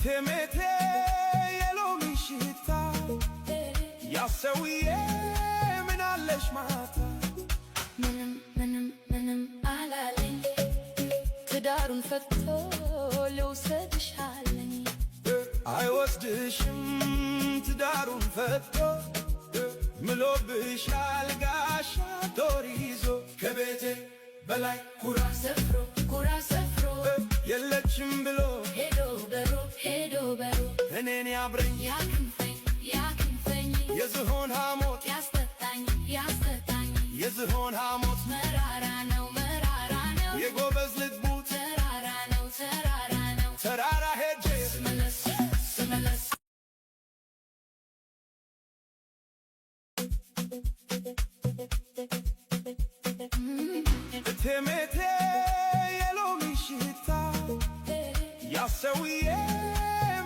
ቴሜቴ የሎሚ ሽታ ያሰውዬ ምን አለሽ ማታ ምንም አላለኝ ትዳሩን ፈቶ ልውሰድሽ አለኝ አይወስድሽም ትዳሩን ፈቶ ምሎብሻል ጋሻ ጦር ይዞ ከቤቴ በላይ ኩራ ሰፍሮ የለችም ብሎ ሄዶ በሮ እኔን ያብረኝ ያክንፈኝ የዝሆን ሐሞት ያስጠጣኝ የዝሆን ሐሞት መራራ ነው የጎበዝ ልቡ ተራራ ነው ተራራ ሄጄ ስመለስ ቴሜቴ የሎሚ ሽታ ያሰውዬ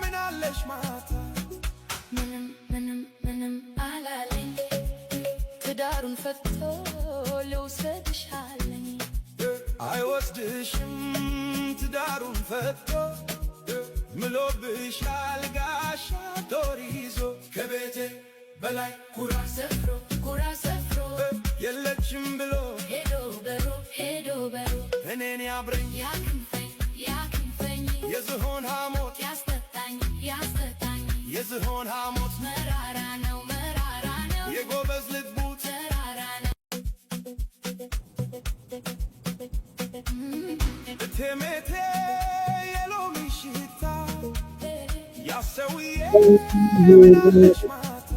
ምን አለሽ ማታ ምንም አላለኝ ትዳሩን ፈቶ ልውሰድሽ አለኝ አይወስድሽም ትዳሩን ፈቶ ምሎብሻል ጋሻ ጦር ይዞ ከቤቴ በላይ ኩራ ሰፍሮ የለችም ብሎ ሄዶ በሮ እኔን ያብረኝ ያክንፈኝ የዝሆን ሐሞት ያስጠጣኝ የዝሆን ሐሞት መራራ ነው የጎበዝ ልቡ ተራራ ነው ቴሜቴ የሎሚ ሽታ ያሰውዬ ምን አለሽ ማታ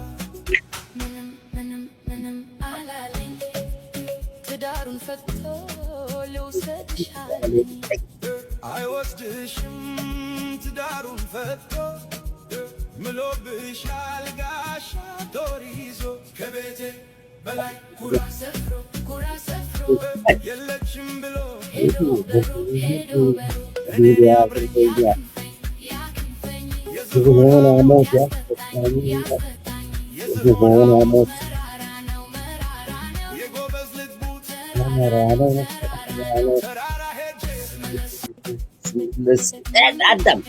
ምንም አላለኝ ትዳሩን ፈቶ ልውሰድሽ አለኝ አይወስድሽም ትዳሩን ፈቶ ምሎብሻል ጋሻ ጦር ይዞ ከቤቴ በላይ ኩራ ሰፍሮ የለችም ብሎ ሄዶ በሮ እኔን ያብረኝ ያክንፈኝ የዝሆን ሐሞት ያስጠጣኝ የዝሆን ሐሞት መራራ ነው የጎበዝ ልቡ ተራራ ሄጄ አዳም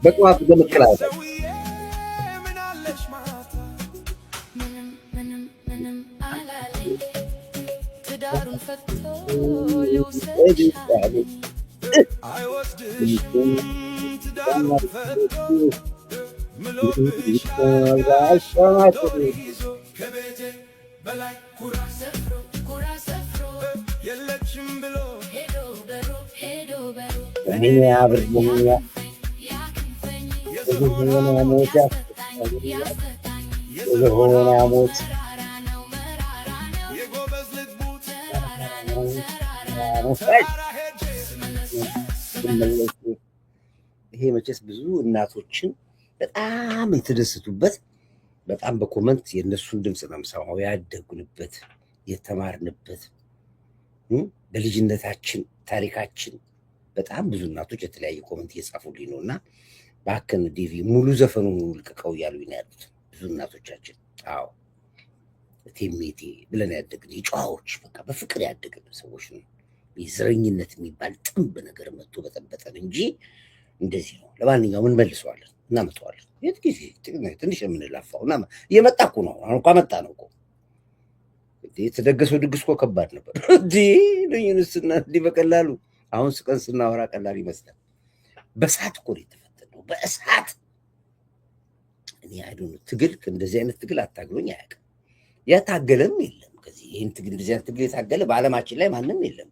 በቅባት ገመክላታ ምን አለሽ ማታ ምንም አላለኝ ትዳሩን ፈቶ ልውሰድሽ አለኝ አይወስድሽም ትዳሩን ፈቶ ምሎብሻል ጋሻ ጦር ይዞ ከቤቴ በላይ ኩራ ሰፍሮ የለችም ብሎ ሄዶ በሮ እኔን ያብረኝ የዝሆን ሐሞት ያስጠጣኝ የዝሆን ሐሞት የጎበዝ ልቡ ተራራ ነው ይሄ መቼስ ብዙ እናቶችን በጣም የተደሰቱበት በጣም በኮመንት የእነሱን ድምፅ ነው የምሰማው ያደጉንበት የተማርንበት በልጅነታችን ታሪካችን በጣም ብዙ እናቶች የተለያየ ኮመንት እየጻፉልኝ ነው እና ባከን ዲቪ ሙሉ ዘፈኑን ልቀቀው እያሉኝ ነው ያሉት ብዙ እናቶቻችን። አዎ ቴሜቴ ብለን ያደግን የጨዋዎች በቃ በፍቅር ያደግን ሰዎች ነው። የዘረኝነት የሚባል ጥንብ ነገር መጥቶ በጠበጠን እንጂ እንደዚህ ነው። ለማንኛውም እንመልሰዋለን እናመጣዋለን። የት ጊዜ ትንሽ የምንላፋው እና እየመጣ እኮ ነው። አሁን እንኳን መጣ ነው እኮ የተደገሰው ድግስ እኮ ከባድ ነበር እንዴ ለዩኒስና እንዲህ በቀላሉ አሁን ስቀን ስናወራ ቀላል ይመስላል። በእሳት እኮ የተፈተነው በእሳት እኔ አይዶን ትግል እንደዚህ አይነት ትግል አታግሎኝ አያውቅም። ያታገለም የለም ከዚህ ይሄን ትግል እንደዚህ አይነት ትግል የታገለ በዓለማችን ላይ ማንም የለም።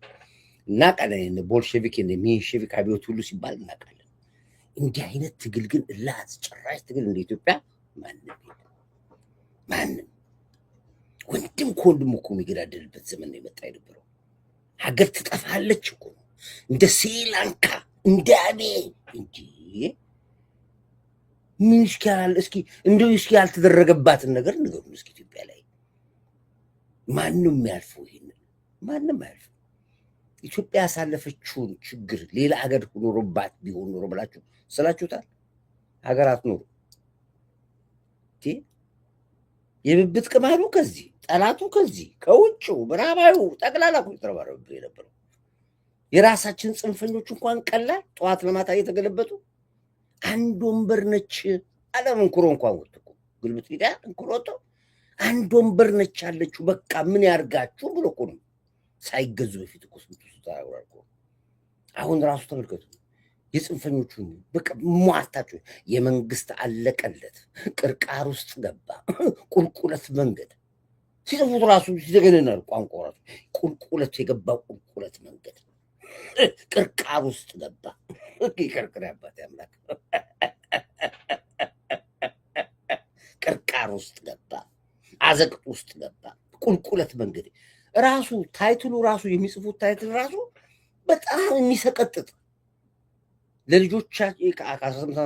እናውቃለን ቦልሼቪክ ሚንሼቪክ አብዮት ሁሉ ሲባል እናውቃለን። እንዲህ አይነት ትግል ግን እላዝ ጭራሽ ትግል እንደ ኢትዮጵያ ማንም የለም። ማንም ወንድም ከወንድም እኮ የሚገዳደልበት ዘመን ነው የመጣ የነበረው። ሀገር ትጠፋለች እኮ እንደ ስሪላንካ እንደ አቤ እንጂ ምን ይሽካል? እስኪ እንደው እስኪ ያልተደረገባትን ነገር ንገሩን እስኪ ኢትዮጵያ ላይ ማንንም ያልፈው ይሄን ማንንም ያልፈው ኢትዮጵያ ያሳለፈችውን ችግር ሌላ ሀገር ኖሮባት ቢሆን ኖሮ ብላችሁ ስላችሁታል? ሀገር አትኖሩ። የብብት ቅማሉ ከዚህ ጠላቱ ከዚህ ከውጭው ምዕራባዊው ጠቅላላ እኮ የተረባረበብን የነበረው የራሳችን ጽንፈኞች እንኳን ቀላል ጠዋት ለማታ እየተገለበጡ አንድ ወንበር ነች አለ እንኩሮ እንኳን ወጥቶ ግልብጥ ሊዳ እንኩሮ ወጥቶ አንድ ወንበር ነች አለችው። በቃ ምን ያርጋችሁ ብሎ እኮ ነው ሳይገዙ በፊት እኮ ስንቱ ተራራቁ። አሁን ራሱ ተመልከቱ የጽንፈኞቹን በቃ ሟርታቸው የመንግስት አለቀለት ቅርቃር ውስጥ ገባ ቁልቁለት መንገድ ሲጽፉት ራሱ ሲዘገነናል። ቋንቋ ራሱ ቁልቁለት የገባው ቁልቁለት መንገድ ቅርቃር ውስጥ ገባ። ይቅርቅር ያባት አምላክ ቅርቃር ውስጥ ገባ፣ አዘቅት ውስጥ ገባ። ቁልቁለት መንገድ ራሱ ታይትሉ ራሱ የሚጽፉት ታይትል ራሱ በጣም የሚሰቀጥጥ ለልጆቻቸው ከ18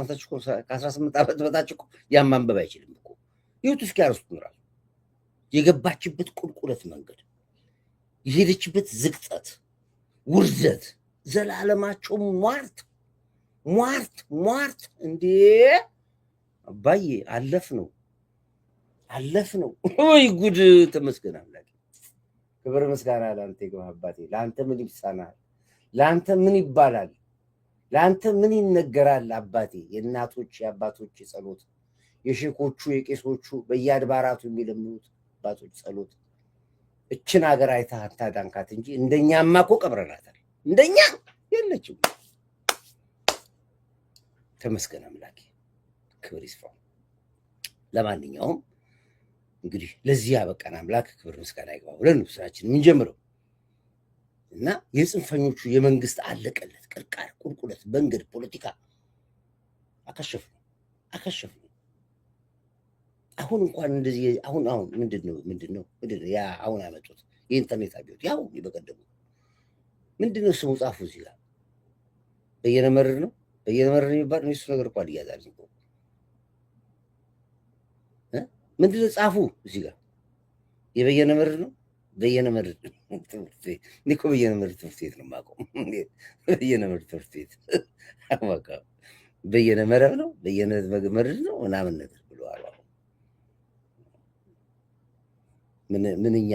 ዓመት በታች እኮ ያን ማንበብ አይችልም እኮ። ይሁት እስኪ አርስቱን ራሱ የገባችበት ቁልቁለት መንገድ የሄደችበት ዝቅጠት ውርደት ዘላለማቸው ሟርት ሟርት ሟርት። እንዴ አባዬ አለፍ ነው ወይ ጉድ! ተመስገን አምላክ። ክብር ምስጋና ለአንተ ይግባ አባቴ። ለአንተ ምን ይሳናል? ለአንተ ምን ይባላል? ለአንተ ምን ይነገራል? አባቴ የእናቶች የአባቶች ጸሎት፣ የሼኮቹ የቄሶቹ በየአድባራቱ የሚለምኑት አባቶች ጸሎት እችን ሀገር አይተህ አታዳንካት እንጂ እንደኛማ እኮ ቀብረናታል። እንደኛ የለችም። ተመስገን አምላኬ፣ ክብር ይስፋው። ለማንኛውም እንግዲህ ለዚህ ያበቃን አምላክ ክብር ምስጋና ይግባው ብለን ነው ስራችን የምንጀምረው እና የጽንፈኞቹ የመንግስት አለቀለት ቅርቃር ቁልቁለት መንገድ ፖለቲካ አከሸፍ ነው። አሁን እንኳን እንደዚህ አሁን ምንድነው ያ አሁን ያመጡት የኢንተርኔት አብዮት ያው ይበቀደሙ ምንድነው ስሙ ጻፉ እዚህ ጋር በየነመረር ነው የሚባል ነው። እሱ ነገር እንኳን ይያዛል እንኳን ምንድነው ጻፉ እዚህ ጋር የበየነመረር ነው። በየነመረር ትምህርት ቤት ኒኮ በየነመረር ትምህርት ቤት ነው የማውቀው። በየነመረር ትምህርት ቤት አማካ በየነመረር ነው በየነመረር ነው ምናምን ነገር ብለዋል። ምንኛ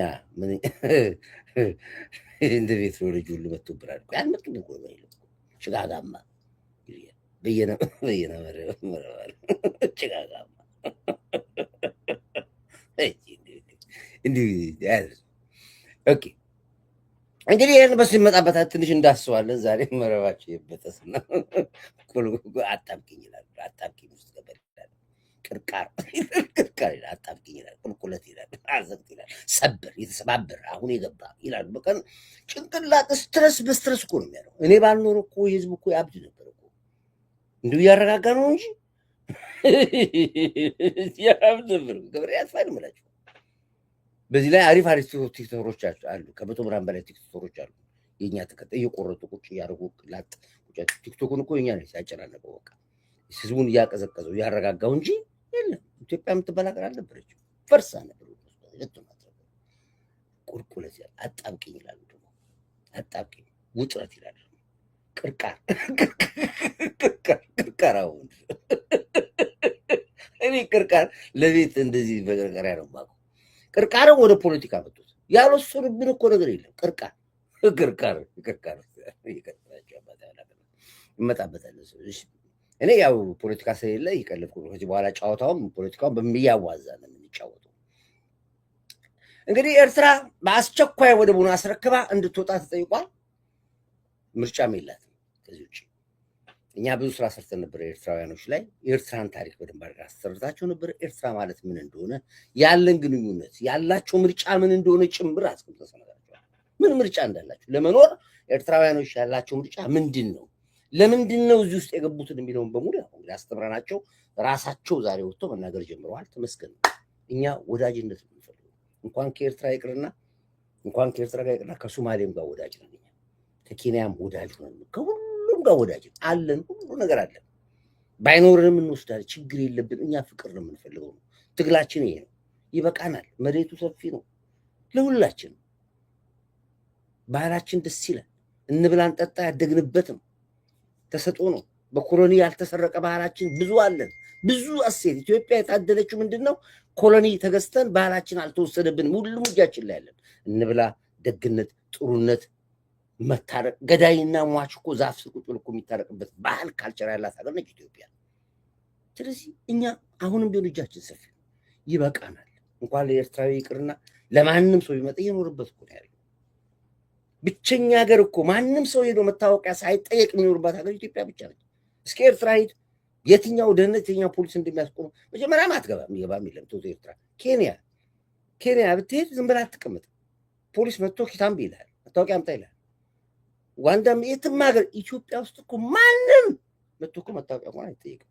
እንደ ቤት ነው ልጁ ልመጡብራል ያልመጡም እኮ ነው ጭጋጋማ በየነመረር ጭጋጋማ ኦኬ እንግዲህ ይህን በሱ ይመጣበታል። ትንሽ እንዳስባለን ዛሬ መረባቸው የበጠስ ነው። አጣብቂኝ ይላል። አጣብቂኝ ውስጥ ገበል ይላል። ቅርቃር ይላል። አጣብቂኝ ይላል። ቁልቁለት ይላል። አዘቅት ይላል። ሰበር የተሰባበር አሁን የገባ ይላል። በቀን ጭንቅላት ስትረስ በስትረስ እኮ ነው የሚያለው። እኔ ባልኖር እኮ የህዝብ እኮ ያብድ ነበር እኮ እንዲሁ እያረጋጋ ነው እንጂ ያብድ ነበር። ገብሬ ያጥፋል ምላቸው። በዚህ ላይ አሪፍ ቲክቶከሮች አሉ። ከመቶ ምናምን በላይ ቲክቶከሮች አሉ። የኛ ተከታይ እየቆረጡ ቁጭ እያደረጉ ላጥ ቲክቶኩን እኮ የኛ ነው ሲያጨናነቀው። በቃ ህዝቡን እያቀዘቀዘው እያረጋጋው እንጂ የለም ኢትዮጵያ የምትባል ሀገር አልነበረችም። ፈርሳ ነበር። ቁልቁለት ይላል። አጣብቂኝ ይላሉ ደግሞ አጣብቂኝ ውጥረት ይላሉ። ቅርቃር አሁን እኔ ቅርቃር ለቤት እንደዚህ በቅርቃሪያ ነው የማውቀው። ቅርቃርን ወደ ፖለቲካ መጡት። ያልወሰኑብን እኮ ነገር የለም። ቅርቃር ይመጣበታል። እኔ ያው ፖለቲካ ስለሌለ ይቀልኩ ነው። ከዚህ በኋላ ጨዋታውም ፖለቲካውን በሚያዋዛ ነው የምንጫወተው። እንግዲህ ኤርትራ በአስቸኳይ ወደቡን አስረክባ እንድትወጣ ተጠይቋል። ምርጫም የላትም ከዚህ ውጭ። እኛ ብዙ ስራ ሰርተን ነበር ኤርትራውያኖች ላይ። የኤርትራን ታሪክ በደንብ አድርገን አስተሰርታቸው ነበር። ኤርትራ ማለት ምን እንደሆነ ያለን ግንኙነት ያላቸው ምርጫ ምን እንደሆነ ጭምር አስቀምጠናቸዋል። ምን ምርጫ እንዳላቸው ለመኖር ኤርትራውያኖች ያላቸው ምርጫ ምንድን ነው፣ ለምንድን ነው እዚህ ውስጥ የገቡትን የሚለውን በሙሉ እንግዲህ አስተምረናቸው ራሳቸው ዛሬ ወጥተው መናገር ጀምረዋል። ተመስገን። እኛ ወዳጅነት ነው የምንፈልገው። እንኳን ከኤርትራ ጋር ይቅርና ከሶማሌም ጋር ወዳጅ ነን። ከኬንያም ወዳጅ ነን። ከሁሉም ጋር ወዳጅ አለን። ሁሉ ነገር አለን። ባይኖርንም እንወስዳለን። ችግር የለብን። እኛ ፍቅር ነው የምንፈልገው። ትግላችን ይሄ ነው። ይበቃናል። መሬቱ ሰፊ ነው ለሁላችን። ባህላችን ደስ ይላል። እንብላን ጠጣ ያደግንበትም ተሰጦ ነው። በኮሎኒ ያልተሰረቀ ባህላችን ብዙ አለን። ብዙ እሴት ኢትዮጵያ የታደለችው ምንድነው? ኮሎኒ ተገዝተን ባህላችን አልተወሰደብንም። ሁሉም እጃችን ላይ ያለን እንብላ፣ ደግነት፣ ጥሩነት፣ መታረቅ። ገዳይና ሟች እኮ ዛፍ ስር ቁጭ ብሎ እኮ የሚታረቅበት ባህል ካልቸር ያላት ሀገር ነች ኢትዮጵያ። ስለዚህ እኛ አሁንም ቢሆን እጃችን ሰፊ ይበቃናል። እንኳን ለኤርትራዊ ይቅርና ለማንም ሰው ቢመጣ የኖርበት እኮ ነው ያለው። ብቸኛ ሀገር እኮ ማንም ሰው ሄዶ መታወቂያ ሳይጠየቅ የሚኖርባት ሀገር ኢትዮጵያ ብቻ ነች። እስከ ኤርትራ ሂድ፣ የትኛው ደህንነት የትኛው ፖሊስ እንደሚያስቆም መጀመሪያም አትገባም። ይገባም የለም ቶ ኤርትራ። ኬንያ ብትሄድ ዝም ብላ አትቀመጥ። ፖሊስ መጥቶ ኪታምቢ ይልሃል፣ መታወቂያ አምጣ ይልሃል። ዋንዳም የትም ሀገር ኢትዮጵያ ውስጥ እኮ ማንም መጥቶ እኮ መታወቂያ እንኳን አይጠየቅም።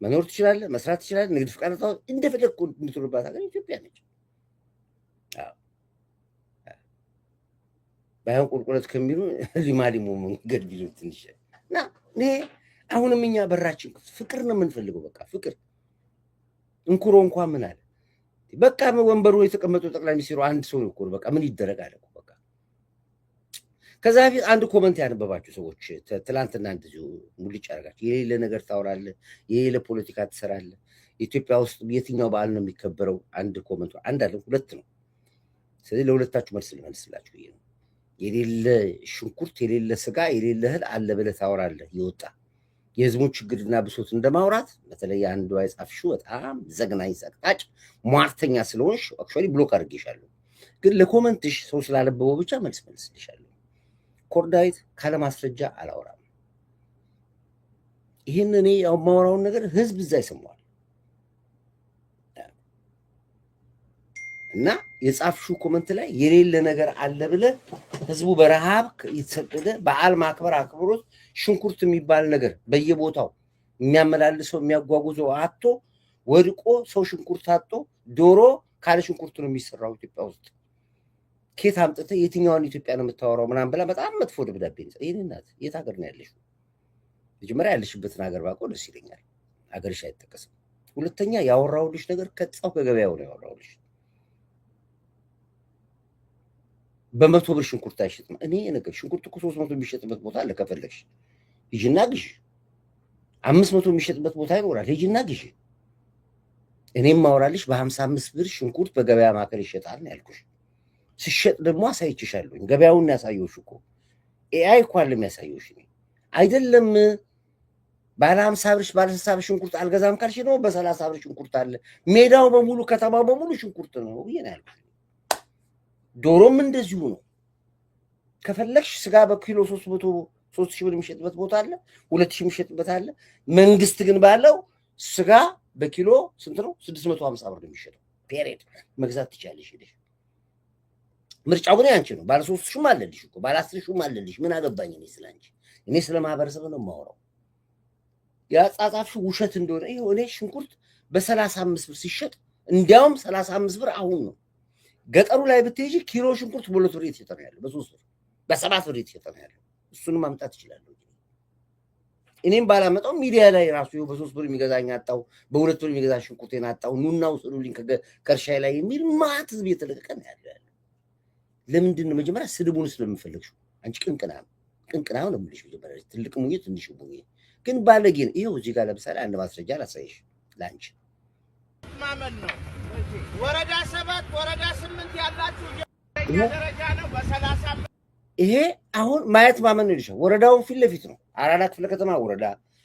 መኖር ትችላለህ፣ መስራት ትችላለህ፣ ንግድ ፍቃድ እንደፈለግ እንድትኖርባት ሀገር ኢትዮጵያ ነች። ባይሆን ቁልቁለት ከሚሉ ሊማሊሞ መንገድ ቢሉ ትንሽ እና እኔ አሁንም እኛ በራችን ፍቅር ነው የምንፈልገው። በቃ ፍቅር እንኩሮ እንኳን ምን አለ በቃ ወንበሩ የተቀመጠው ጠቅላይ ሚኒስትሩ አንድ ሰው እኮ በቃ ምን ይደረግ አለ። በቃ ከዛ በፊት አንድ ኮመንት ያነበባችሁ ሰዎች ትላንትና እንደዚሁ ሙልጭ አደረጋችሁ። የሌለ ነገር ታወራለህ፣ የሌለ ፖለቲካ ትሰራለህ። ኢትዮጵያ ውስጥ የትኛው በዓል ነው የሚከበረው? አንድ ኮመንት አንድ አለ ሁለት ነው። ስለዚህ ለሁለታችሁ መልስ ልመልስላችሁ ብዬ ነው። የሌለ ሽንኩርት የሌለ ስጋ የሌለ እህል አለ ብለህ ታወራለህ። ይወጣ የህዝቡን ችግርና ብሶት እንደማውራት በተለይ አንዷ የጻፍሽው በጣም ዘግናኝ ሰቅጣጭ ሟርተኛ ስለሆንሽ አክቹዋሊ ብሎክ አድርጌሻለሁ። ግን ለኮመንትሽ ሰው ስላለበበው ብቻ መልስልሻለሁ። ኮርዳዊት ካለ ማስረጃ አላወራም። ይህን እኔ የማወራውን ነገር ህዝብ እዛ ይሰማዋል። እና የጻፍሽው ኮመንት ላይ የሌለ ነገር አለ ብለህ ህዝቡ በረሃብ የተሰደደ በዓል ማክበር አክብሮት ሽንኩርት የሚባል ነገር በየቦታው የሚያመላልሰው የሚያጓጉዘው አጥቶ ወድቆ ሰው ሽንኩርት አጥቶ ዶሮ ካለ ሽንኩርት ነው የሚሰራው ኢትዮጵያ ውስጥ። ኬት አምጥተህ የትኛውን ኢትዮጵያ ነው የምታወራው ምናምን ብላ በጣም መጥፎ ደብዳቤ ነው። ይሄን እናት የት ሀገር ነው ያለሽው? መጀመሪያ ያለሽበትን ሀገር ባውቀው ደስ ይለኛል። ሀገርሽ አይጠቀስም። ሁለተኛ ያወራሁልሽ ነገር ከጻው ከገበያው ነው ያወራሁልሽ። በመቶ ብር ሽንኩርት አይሸጥም። እኔ ነገር ሽንኩርት እኮ 300 የሚሸጥበት ቦታ አለ። ከፈለግሽ ሂጂና ግዢ። 500 የሚሸጥበት ቦታ ይኖራል። ሂጂና ግዢ። እኔም ማወራልሽ በ55 ብር ሽንኩርት በገበያ ማዕከል ይሸጣል ነው ያልኩሽ። ሲሸጥ ደግሞ አሳይችሻለሁ። ገበያውን ያሳየውሽ እኮ ኤአይ እኮ አለ የሚያሳየውሽ። አይደለም ባለ 50 ብር ባለ 60 ብር ሽንኩርት አልገዛም ካልሽ ነው በ30 ብር ሽንኩርት አለ። ሜዳው በሙሉ ከተማው በሙሉ ሽንኩርት ነው ብዬ ነው ያልኩሽ። ዶሮም እንደዚሁ ነው። ከፈለግሽ ስጋ በኪሎ 3000 ብር የሚሸጥበት ቦታ አለ፣ 2000 የሚሸጥበት አለ። መንግስት ግን ባለው ስጋ በኪሎ ስንት ነው? 650 ብር የሚሸጠው። ፔሬድ መግዛት ትቻለሽ ሄደሽ። ምርጫው ግን ያንቺ ነው። ባለ 3000ም አለልሽ እኮ ባለ 10,000ም አለልሽ። ምን አገባኝ እኔ ስላንቺ? እኔ ስለ ማህበረሰብ ነው የማወራው። ያጻጻፍሽው ውሸት እንደሆነ ይሄ እኔ ሽንኩርት በ35 ብር ሲሸጥ እንዲያውም 35 ብር አሁን ነው። ገጠሩ ላይ ብትሄጂ ኪሎ ሽንኩርት በ2 ብር እየተሸጠ ነው ያለው፣ በ3 ብር በ7 ብር እየተሸጠ ነው ያለው። እሱንም ማምጣት ይችላል። እኔም ባላመጣው ሚዲያ ላይ ራሱ በ3 ብር የሚገዛኝ አጣው፣ በ2 ብር የሚገዛ ሽንኩርቴን አጣው፣ ኑና ውሰዱልኝ ከእርሻዬ ላይ የሚል ማት ህዝብ እየተለቀቀ ነው ያለው። ለምንድን ነው? መጀመሪያ ስድቡን ስለምፈልግሽ አንቺ ቅንቅናም ነው የምልሽ። መጀመሪያ ትልቅ ሙኝ ትንሽ ሙኝ ግን ባለጌ ነው። ይሄው እዚህ ጋር ለምሳሌ አንድ ማስረጃ ላሳይሽ ላንቺ ማመን ነው። ወረዳ 7 ወረዳ 8 ያላችሁ ደረጃ ነው በ30 ይሄ አሁን ማየት ማመን ነው ይልሻል። ወረዳውን ፊት ለፊት ነው። አራዳ ክፍለ ከተማ ወረዳ፣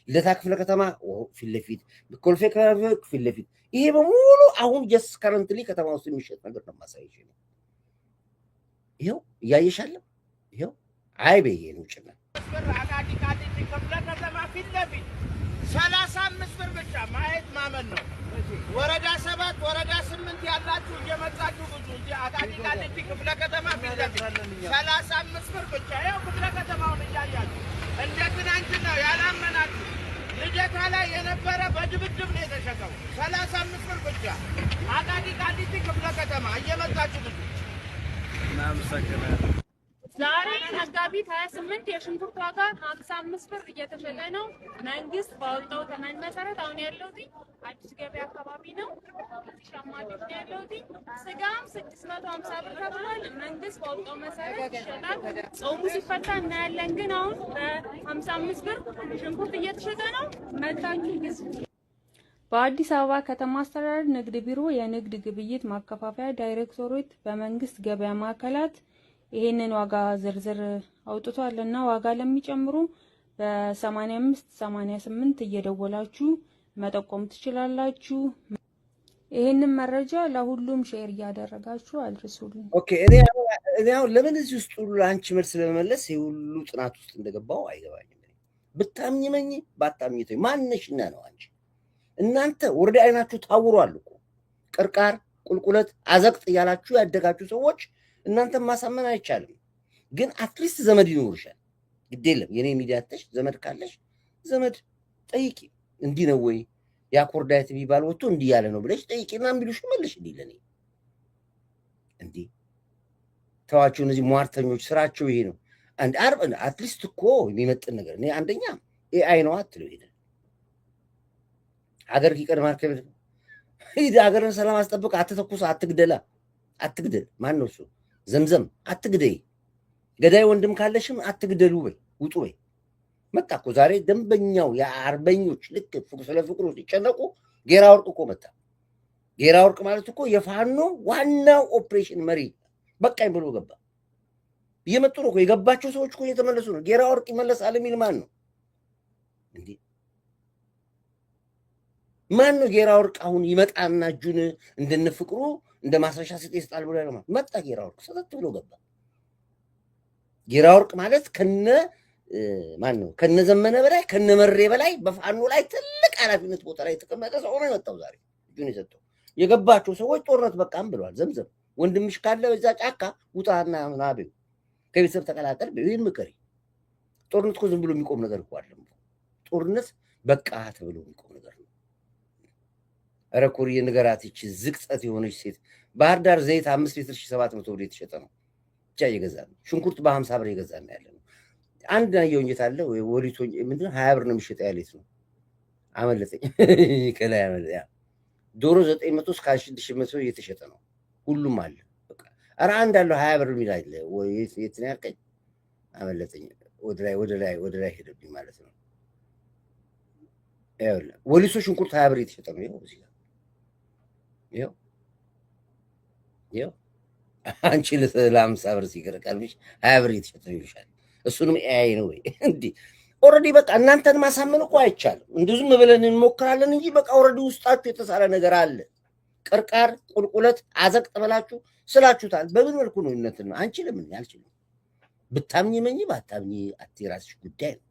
ልደታ ክፍለ ከተማ ፊት ለፊት፣ ኮልፌ ፊት ለፊት። ይሄ በሙሉ አሁን ጀስት ከረንትሊ ከተማ ውስጥ የሚሸጥ ነገር ነው ማሳይሽ ነው። ይሄው እያየሻለሁ። ይሄው አይ በይሄ ነው ጭና አቃቂ ቃሊቲ ክፍለ ከተማ ፊት ለፊት 35 ብር ብቻ ማየት ማመን ነው። ወረዳ 7 ወረዳ 8 ያላችሁ እየመጣችሁ ብዙ እንጂ አቃቂ ቃሊቲ ክፍለ ከተማ ፊት ለፊት 35 ብር ብቻ። ያው ክፍለ ከተማውን እያያችሁ እንደ ትናንት ነው ያላመናችሁ። ልደታ ላይ የነበረ በድብድብ ነው የተሸከው። 35 ብር ብቻ አቃቂ ቃሊቲ ክፍለ ከተማ እየመጣችሁ ብዙ ዛሬ መጋቢት 28 የሽንኩርት ዋጋ 55 ብር እየተሸጠ ነው። መንግስት ባወጣው ተመን መሰረት አሁን ያለው አዲስ ገበያ አካባቢ ነው። ሻማቾች ነው ያለው። ስጋም 650 ብር ተብሏል። መንግስት ባወጣው መሰረት ይሸጣል። ጾሙ ሲፈታ እናያለን። ግን አሁን በ55 ብር ሽንኩርት እየተሸጠ ነው። መታችሁ ግዙ። በአዲስ አበባ ከተማ አስተዳደር ንግድ ቢሮ የንግድ ግብይት ማከፋፈያ ዳይሬክቶሬት በመንግስት ገበያ ማዕከላት ይሄንን ዋጋ ዝርዝር አውጥቷል እና ዋጋ ለሚጨምሩ በ85 88 እየደወላችሁ መጠቆም ትችላላችሁ። ይሄንን መረጃ ለሁሉም ሼር እያደረጋችሁ አድርሱልኝ። ኦኬ። እኔ አሁን ለምን እዚህ ውስጥ ሁሉ አንቺ መልስ ለመመለስ የሁሉ ጥናት ውስጥ እንደገባው አይገባኝም። ብታምኝመኝ ባታምኝተኝ ማንነሽና ነው አንቺ? እናንተ ወርደ አይናችሁ ታውሯል እኮ ቅርቃር ቁልቁለት አዘቅጥ እያላችሁ ያደጋችሁ ሰዎች እናንተ ማሳመን አይቻልም። ግን አትሊስት ዘመድ ይኖርሻል። ግድ የለም የኔ ሚዲያ ተሽ ዘመድ ካለሽ ዘመድ ጠይቂ። እንዲህ ነው ወይ ያኮርዳይት የሚባል ወጥቶ እንዲህ ያለ ነው ብለሽ ጠይቂና ቢሉሽ መልሽ ለኔ እንዲህ ተዋቸው። እነዚህ ሟርተኞች ስራቸው ይሄ ነው። አንድ አርብ አትሊስት እኮ የሚመጥን ነገር እኔ አንደኛ ኤአይ ነው አትለው ሄደ ሀገር ይቀድማል ከቤት ሂድ ሀገርን ሰላም አስጠብቅ። አትተኩስ፣ አትግደል። ማን ነው እሱ? ዘምዘም አትግደይ። ገዳይ ወንድም ካለሽም አትግደሉ በይ፣ ውጡ በይ። መጣ እኮ ዛሬ ደንበኛው የአርበኞች ልክ ስለ ፍቅሩ ሲጨነቁ ጌራ ወርቅ እኮ መጣ። ጌራ ወርቅ ማለት እኮ የፋኖ ዋናው ኦፕሬሽን መሪ በቃኝ ብሎ ገባ። እየመጡ ነው እኮ የገባቸው ሰዎች እኮ እየተመለሱ ነው። ጌራ ወርቅ ይመለሳል የሚል ማን ነው እንዴ? ማን ነው ጌራ ወርቅ? አሁን ይመጣና እጁን እንደነፍቅሩ እንደ ማስረሻ ስጥ ይስጣል ብሎ ያለው መጣ። ጌራ ወርቅ ሰተት ብሎ ገባ። ጌራ ወርቅ ማለት ከነ ማን ነው? ከነ ዘመነ በላይ ከነ መሬ በላይ በፋኖ ላይ ትልቅ ኃላፊነት ቦታ ላይ የተቀመጠ ሰው ነው የመጣው ዛሬ እጁን የሰጠው። የገባቸው ሰዎች ጦርነት በቃም ብለዋል። ዘምዘም ወንድምሽ ካለ በዛ ጫካ ውጣና ናቤው ከቤተሰብ ተቀላቀል በይን ምከሪ። ጦርነት እኮ ዝም ብሎ የሚቆም ነገር እኮ አይደለም። ጦርነት በቃ ተብሎ የሚቆም ነገር ነው። ኧረ ኮሪየ ንገራት። ይቺ ዝቅጠት የሆነች ሴት ባህር ዳር ዘይት 5 ሊትር 700 ብር የተሸጠ ነው ብቻ እየገዛ ነው። ሽንኩርት በ50 ብር እየገዛ ነው ያለ ነው። አንድ ናየው እንጀት አለ ወይ ወሊቶ ምንድነው 20 ብር ነው የሚሸጠው ያለች ነው። አመለጠኝ ከላይ አመለጠኝ። ዶሮ 900 እስከ 1600 እየተሸጠ ነው። ሁሉም አለ በቃ። ኧረ አንድ አለው 20 ብር የሚል አለ ወይ የት ነው ያልከኝ? አመለጠኝ። ወደ ላይ ሄደብኝ ማለት ነው። ይኸውልህ ወሊሶ ሽንኩርት 20 ብር እየተሸጠ ነው። ይኸው እዚህ ጋር ይኸው አንቺ ለ50 ብር ሲቀርቃልሽ 20 ብር እየተሸጠ ነው ይልሻል። እሱንም ኤአይ ነው ወይ እንዴ? ኦልሬዲ በቃ እናንተን ማሳመን እኮ አይቻልም። እንደዚህም ብለን እንሞክራለን እንጂ በቃ ኦልሬዲ ውስጣችሁ የተሳለ ነገር አለ። ቅርቃር ቁልቁለት አዘቅጥ ብላችሁ ስላችሁታል። በምን መልኩ ነው እነትን ነው? አንቺ ለምን ያልችልም ብታምኚ መኝ ባታምኚ አትራስሽ ጉዳይ ነው።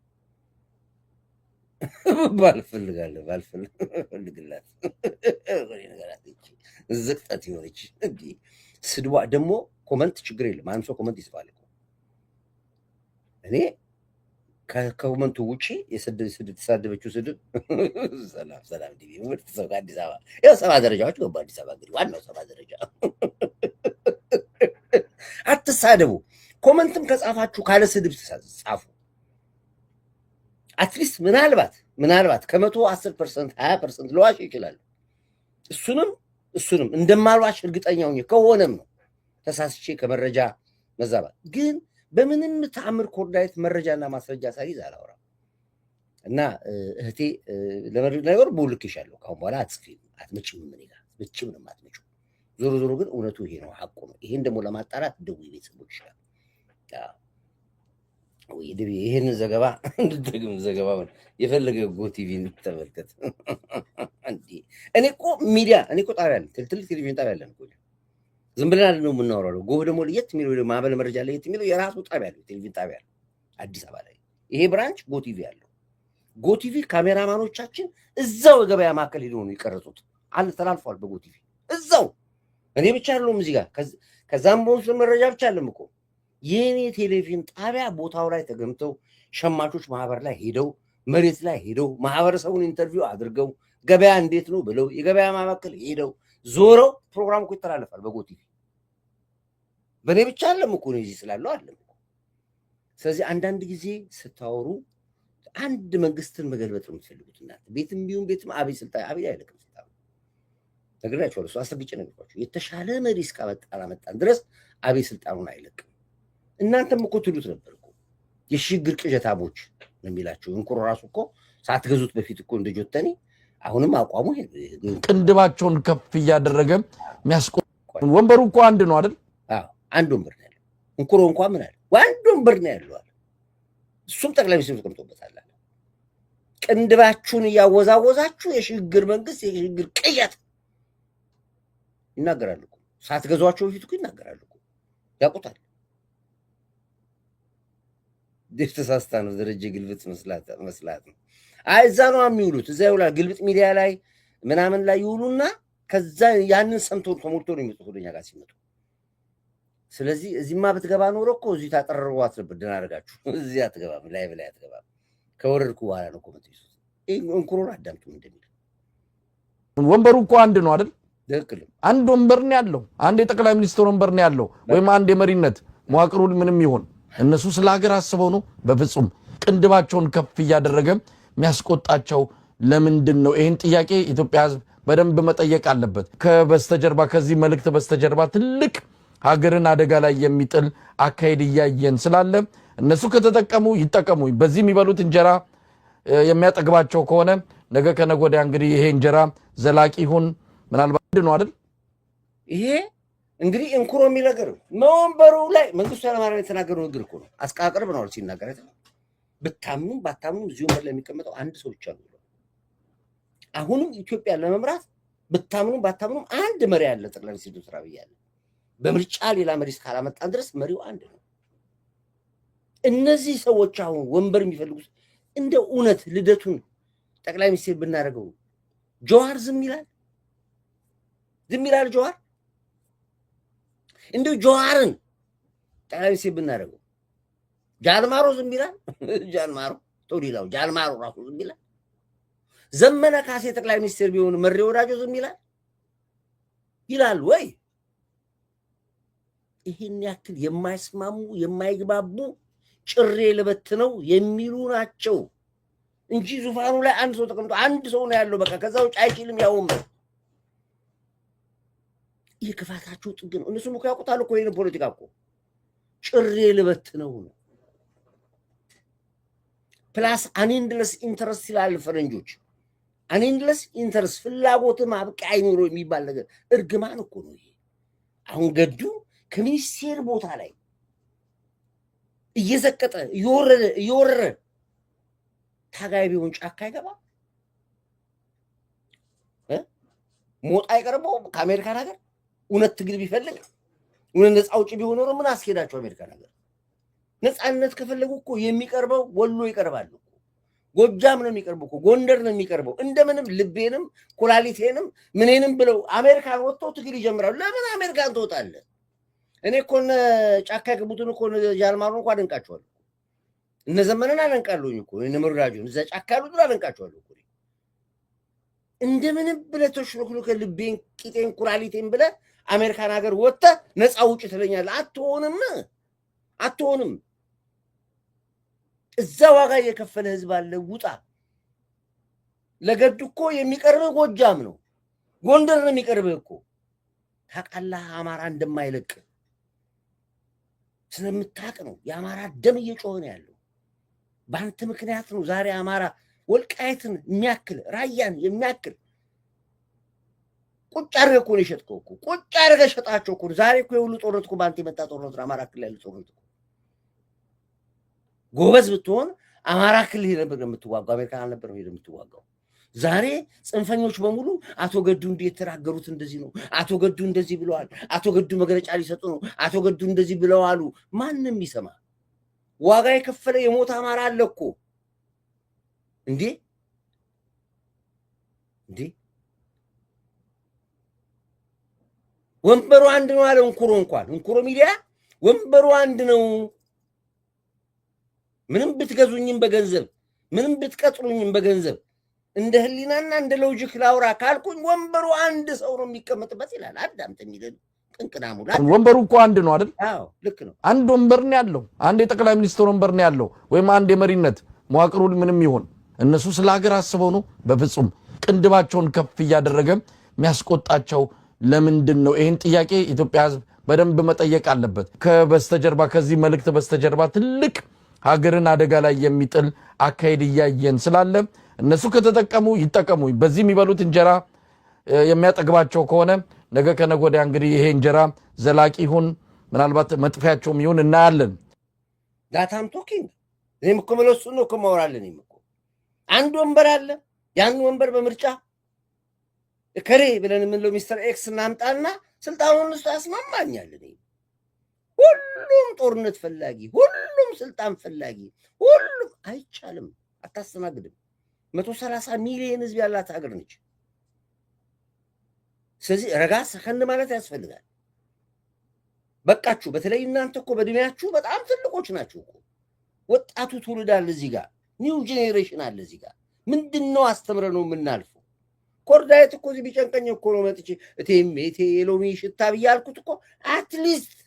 ባልፈልግላት ነገራት ዝቅጠት ይሆነች እንዴ? ስድዋ ደግሞ ኮመንት ችግር የለም። አንድ ሰው ኮመንት ይጽፋል እኮ እኔ ከኮመንቱ ውጪ የተሳደበችው ስድብ ሰላም ዲቪ ምርጥ ሰው ከአዲስ አበባ ያው 7 ደረጃዎች ገባ። አዲስ አበባ እንግዲህ ዋናው 7 ደረጃ። አትሳደቡ። ኮመንትም ከጻፋችሁ ካለ ስድብ ጻፉ። አትሊስት ምናልባት ከመቶ 10% 20% ለዋሽ ይችላል። እሱንም እንደማልዋሽ እርግጠኛ ሆኜ ከሆነም ነው ተሳስቼ ከመረጃ መዛባት። ግን በምንም ተአምር ኮርዳይት መረጃና ማስረጃ ሳይዝ አላወራም። እና እህቴ ለነገሩ ቦልክሻለሁ። ካሁን በኋላ አትጽፊም፣ አትመጪም፣ ምን ይላል ብቻም ነው አትመጪው። ዞሮ ግን እውነቱ ይሄ ነው፣ ሐቁ ነው። ይሄን ደግሞ ለማጣራት ደውይ ቤተሰቦች ይችላል። ወይ ደብ ይሄን ዘገባ እንደደግም ዘገባው የፈለገ ጎቲቪን ተመልከት። እኔ እኮ ሚዲያ ጣቢያ አለ፣ ትልቅ ቴሌቪዥን ጣቢያ አለ እኮ። ዝም ብለን አይደለም የምናወራው። ጎህ ደግሞ ለየት የሚለው ማዕበል መረጃ ለየት የሚለው የራሱ ጣቢያ አለ፣ ቴሌቪዥን ጣቢያ አለ አዲስ አበባ ላይ። ይሄ ብራንች ጎቲቪ አለው። ጎቲቪ ካሜራማኖቻችን እዛው የገበያ ማዕከል ሄደው ነው የቀረጹት። አለ ተላልፏል በጎቲቪ እዛው። እኔ ብቻ አይደለም እዚህ ጋር ከዛም ቦንስ መረጃ ብቻ አይደለም እኮ የኔ ቴሌቪዥን ጣቢያ ቦታው ላይ ተገምተው ሸማቾች ማህበር ላይ ሄደው መሬት ላይ ሄደው ማህበረሰቡን ኢንተርቪው አድርገው ገበያ እንዴት ነው ብለው የገበያ ማዕከል ሄደው ዞረው ፕሮግራም እኮ ይተላለፋል በጎቲቪ። በኔ ብቻ አይደለም እኮ ነው እዚህ ስላለው አይደለም እኮ። ስለዚህ አንዳንድ ጊዜ ስታወሩ አንድ መንግስትን መገልበጥ ነው የምትፈልጉት እናንተ። ቤትም ቢሆን ቤትም አብይ አይለቅም ስልጣን ነግራችኋለሁ። እሱ አስረግጬ ነግራችኋለሁ። የተሻለ መሪ እስካመጣን ድረስ አብይ ስልጣኑን አይለቅም። እናንተም እኮ ትሉት ነበር እኮ የሽግግር ቅዠታሞች ነው የሚላቸው። እንኩሮ ራሱ እኮ ሳትገዙት በፊት እኮ እንደ ጆተኒ አሁንም አቋሙ ቅንድባቸውን ከፍ እያደረገ የሚያስቆጥ ወንበሩ እኮ አንድ ነው አይደል? አዎ አንድ ወንበር ነው ያለው። እንኩሮ እንኳን ምን አለ አንድ ወንበር ነው ያለው አለ። እሱም ጠቅላይ ሚኒስትሩ ተቀምጦበታል። ቅንድባችሁን እያወዛወዛችሁ የሽግግር መንግስት የሽግግር ቅየት ይናገራሉ እኮ ሳትገዟቸው በፊት እኮ ይናገራሉ እኮ ያውቁታል። ተሳስታ ነው ደረጀ ግልብጥ መስላት ነው። አይ እዛ ነው የሚውሉት። እዛ ይውላል ግልብጥ ሚዲያ ላይ ምናምን ላይ ይውሉና ከዛ ያንን ሰምቶ ተሞልቶ ነው የሚመጡት ወደኛ ጋር ሲመጡ። ስለዚህ እዚህማ ብትገባ ኖሮ እኮ እዚህ ታጠረሯት ነበር። ደህና አደረጋችሁ። እዚህ አትገባም፣ ላይ በላይ አትገባም። ከወረድኩ በኋላ ነው ኮመንት ይሱት እንኩሮን አዳምጡ እንደሚል ወንበሩ እኮ አንድ ነው አይደል? ደቅል አንድ ወንበር ነው ያለው። አንድ የጠቅላይ ሚኒስትር ወንበር ነው ያለው፣ ወይም አንድ የመሪነት መዋቅሩ ምንም ይሆን እነሱ ስለ ሀገር አስበው ነው። በፍጹም ቅንድባቸውን ከፍ እያደረገ የሚያስቆጣቸው ለምንድን ነው? ይህን ጥያቄ ኢትዮጵያ ሕዝብ በደንብ መጠየቅ አለበት። ከበስተጀርባ ከዚህ መልእክት በስተጀርባ ትልቅ ሀገርን አደጋ ላይ የሚጥል አካሄድ እያየን ስላለ እነሱ ከተጠቀሙ ይጠቀሙ። በዚህ የሚበሉት እንጀራ የሚያጠግባቸው ከሆነ ነገ ከነገ ወዲያ እንግዲህ ይሄ እንጀራ ዘላቂ ይሁን ምናልባት ነው አይደል? ይሄ እንግዲህ እንኩሮ የሚነገር መንበሩ ላይ መንግስቱ ኃይለማርያም የተናገረው ንግግር እኮ ነው። አስቃቅርብ ነው ሲናገር ብታምኑም ባታምኑም እዚሁ ወንበር ላይ የሚቀመጠው አንድ ሰው ብቻ ነው። አሁንም ኢትዮጵያ ለመምራት ብታምኑም ባታምኑም አንድ መሪ ያለ ጠቅላይ ሚኒስትር ዶክተር አብይ አለ። በምርጫ ሌላ መሪ እስካላመጣን ድረስ መሪው አንድ ነው። እነዚህ ሰዎች አሁን ወንበር የሚፈልጉት እንደ እውነት ልደቱን ጠቅላይ ሚኒስትር ብናደርገው ጀዋር ዝም ይላል? ዝም ይላል ጀዋር? እንደው ጀዋርን ጠቅላይ ሚኒስትር ብናደርገው ጃልማሮ ዝም ይላል? ጃልማሮ ቶዲላው ጃልማሮ ራሱ ዝም ይላል? ዘመነ ካሴ ጠቅላይ ሚኒስትር ቢሆን መሪ ወዳጆ ዝም ይላል? ይላል ወይ? ይሄን ያክል የማይስማሙ የማይግባቡ ጭሬ ልበት ነው የሚሉ ናቸው እንጂ ዙፋኑ ላይ አንድ ሰው ተቀምጦ አንድ ሰው ነው ያለው። በቃ ከዛ ውጭ አይችልም። ያውም የክፋታቸው ጥግ ነው። እነሱም እኮ ያውቁታል እኮ ይሄን ፖለቲካ እኮ ጭሬ ልበት ነው። ፕላስ አንኢንድለስ ኢንተረስት ይላል ፈረንጆች። አንኢንድለስ ኢንተረስት ፍላጎት ማብቂያ አይኖሮ የሚባል ነገር እርግማን እኮ ነው ይሄ። አሁን ገዱ ከሚኒስቴር ቦታ ላይ እየዘቀጠ እየወረረ ታጋይ ቢሆን ጫካ አይገባ ሞት አይቀርበው ከአሜሪካን ሀገር እውነት ትግል ቢፈልግ እውነት ነፃ አውጪ ቢሆን ኖሮ ምን አስኬዳቸው? አሜሪካን ሀገር ነፃነት ከፈለጉ እኮ የሚቀርበው ወሎ ይቀርባሉ እኮ፣ ጎጃም ነው የሚቀርበው እኮ፣ ጎንደር ነው የሚቀርበው። እንደምንም ልቤንም ኩላሊቴንም ምኔንም ብለው አሜሪካን ወጥተው ትግል ይጀምራሉ። ለምን አሜሪካን ትወጣለህ? እኔ እኮ እነ ጫካ የገቡትን እኮ ጃልማሮን እኮ አደንቃቸዋለሁ። እነ ዘመንን አደንቃለሁኝ እኮ እነ መሩዳጁን እዛ ጫካ ያሉትን አደንቃቸዋለሁ እኮ። እንደምንም ብለህ ተሽሎክሎከ ልቤን ቂጤን ኩላሊቴን ብለህ አሜሪካን ሀገር ወጥተህ ነፃ ውጭ ትለኛለህ? አትሆንም፣ አትሆንም። እዛ ዋጋ የከፈለ ህዝብ አለ። ውጣ። ለገዱ እኮ የሚቀርብህ ጎጃም ነው፣ ጎንደር ነው የሚቀርብህ እኮ። ታውቃለህ አማራ እንደማይለቅ ስለምታውቅ ነው። የአማራ ደም እየጮኸ ነው ያለው በአንተ ምክንያት ነው። ዛሬ አማራ ወልቃይትን የሚያክል ራያን የሚያክል ቁጭ አድርገህ እኮ ነው የሸጥከው እኮ። ቁጭ አድርገህ ሸጣቸው እኮ። ዛሬ እኮ የሁሉ ጦርነት እኮ በአንተ የመጣ ጦርነት ነው። አማራ ክልል ያለ ጦርነት እኮ። ጎበዝ ብትሆን አማራ ክልል ሄደህ ነበር የምትዋጋው፣ አሜሪካን አልነበረም ሄደህ የምትዋጋው። ዛሬ ጽንፈኞች በሙሉ አቶ ገዱ እንዴት የተናገሩት እንደዚህ ነው፣ አቶ ገዱ እንደዚህ ብለዋል፣ አቶ ገዱ መግለጫ ሊሰጡ ነው፣ አቶ ገዱ እንደዚህ ብለዋሉ። ማንም ይሰማ? ዋጋ የከፈለ የሞት አማራ አለ እኮ እንዴ! እንዴ! ወንበሩ አንድ ነው አለ እንኩሮ። እንኳን እንኩሮ ሚዲያ ወንበሩ አንድ ነው። ምንም ብትገዙኝም በገንዘብ ምንም ብትቀጥሩኝም በገንዘብ እንደ ህሊናና እንደ ሎጂክ ላውራ ካልኩኝ ወንበሩ አንድ ሰው ነው የሚቀመጥበት ይላል። አዳምጥ የሚልን ቅንቅናሙ ወንበሩ እኮ አንድ ነው አይደል? አዎ ልክ ነው። አንድ ወንበር ነው ያለው። አንድ የጠቅላይ ሚኒስትር ወንበር ነው ያለው፣ ወይም አንድ የመሪነት መዋቅሩ ምንም ይሆን እነሱ ስለ ሀገር አስበው ነው። በፍጹም ቅንድባቸውን ከፍ እያደረገ የሚያስቆጣቸው ለምንድን ነው? ይህን ጥያቄ ኢትዮጵያ ህዝብ በደንብ መጠየቅ አለበት። ከበስተጀርባ ከዚህ መልእክት በስተጀርባ ትልቅ ሀገርን አደጋ ላይ የሚጥል አካሄድ እያየን ስላለ እነሱ ከተጠቀሙ ይጠቀሙ። በዚህ የሚበሉት እንጀራ የሚያጠግባቸው ከሆነ ነገ ከነገ ወዲያ እንግዲህ ይሄ እንጀራ ዘላቂ ይሁን ምናልባት መጥፊያቸውም ይሁን እናያለን። ዳታም ቶኪንግ እኔም እኮ መለሱ ነው እኮ ማወራለን። እኔም እኮ አንድ ወንበር አለ። ያን ወንበር በምርጫ ከሬ ብለን የምንለው ሚስተር ኤክስ እናምጣና ስልጣኑን እሱ ያስማማኛል። እኔ ሁሉም ጦርነት ፈላጊ፣ ሁሉም ስልጣን ፈላጊ፣ ሁሉም አይቻልም፣ አታስተናግድም። 130 ሚሊዮን ህዝብ ያላት ሀገር ነች። ስለዚህ ረጋ ሰከን ማለት ያስፈልጋል። በቃችሁ። በተለይ እናንተ እኮ በእድሜያችሁ በጣም ትልቆች ናችሁ እኮ። ወጣቱ ትውልድ አለ እዚህ ጋር፣ ኒው ጄኔሬሽን አለ እዚህ ጋር። ምንድነው አስተምረ ነው የምናልፈው? ኮርዳይት እኮ እዚህ ቢጨንቀኝ እኮ ነው መጥቼ እቴ የሎሚ ሽታ ብያልኩት እኮ አትሊስት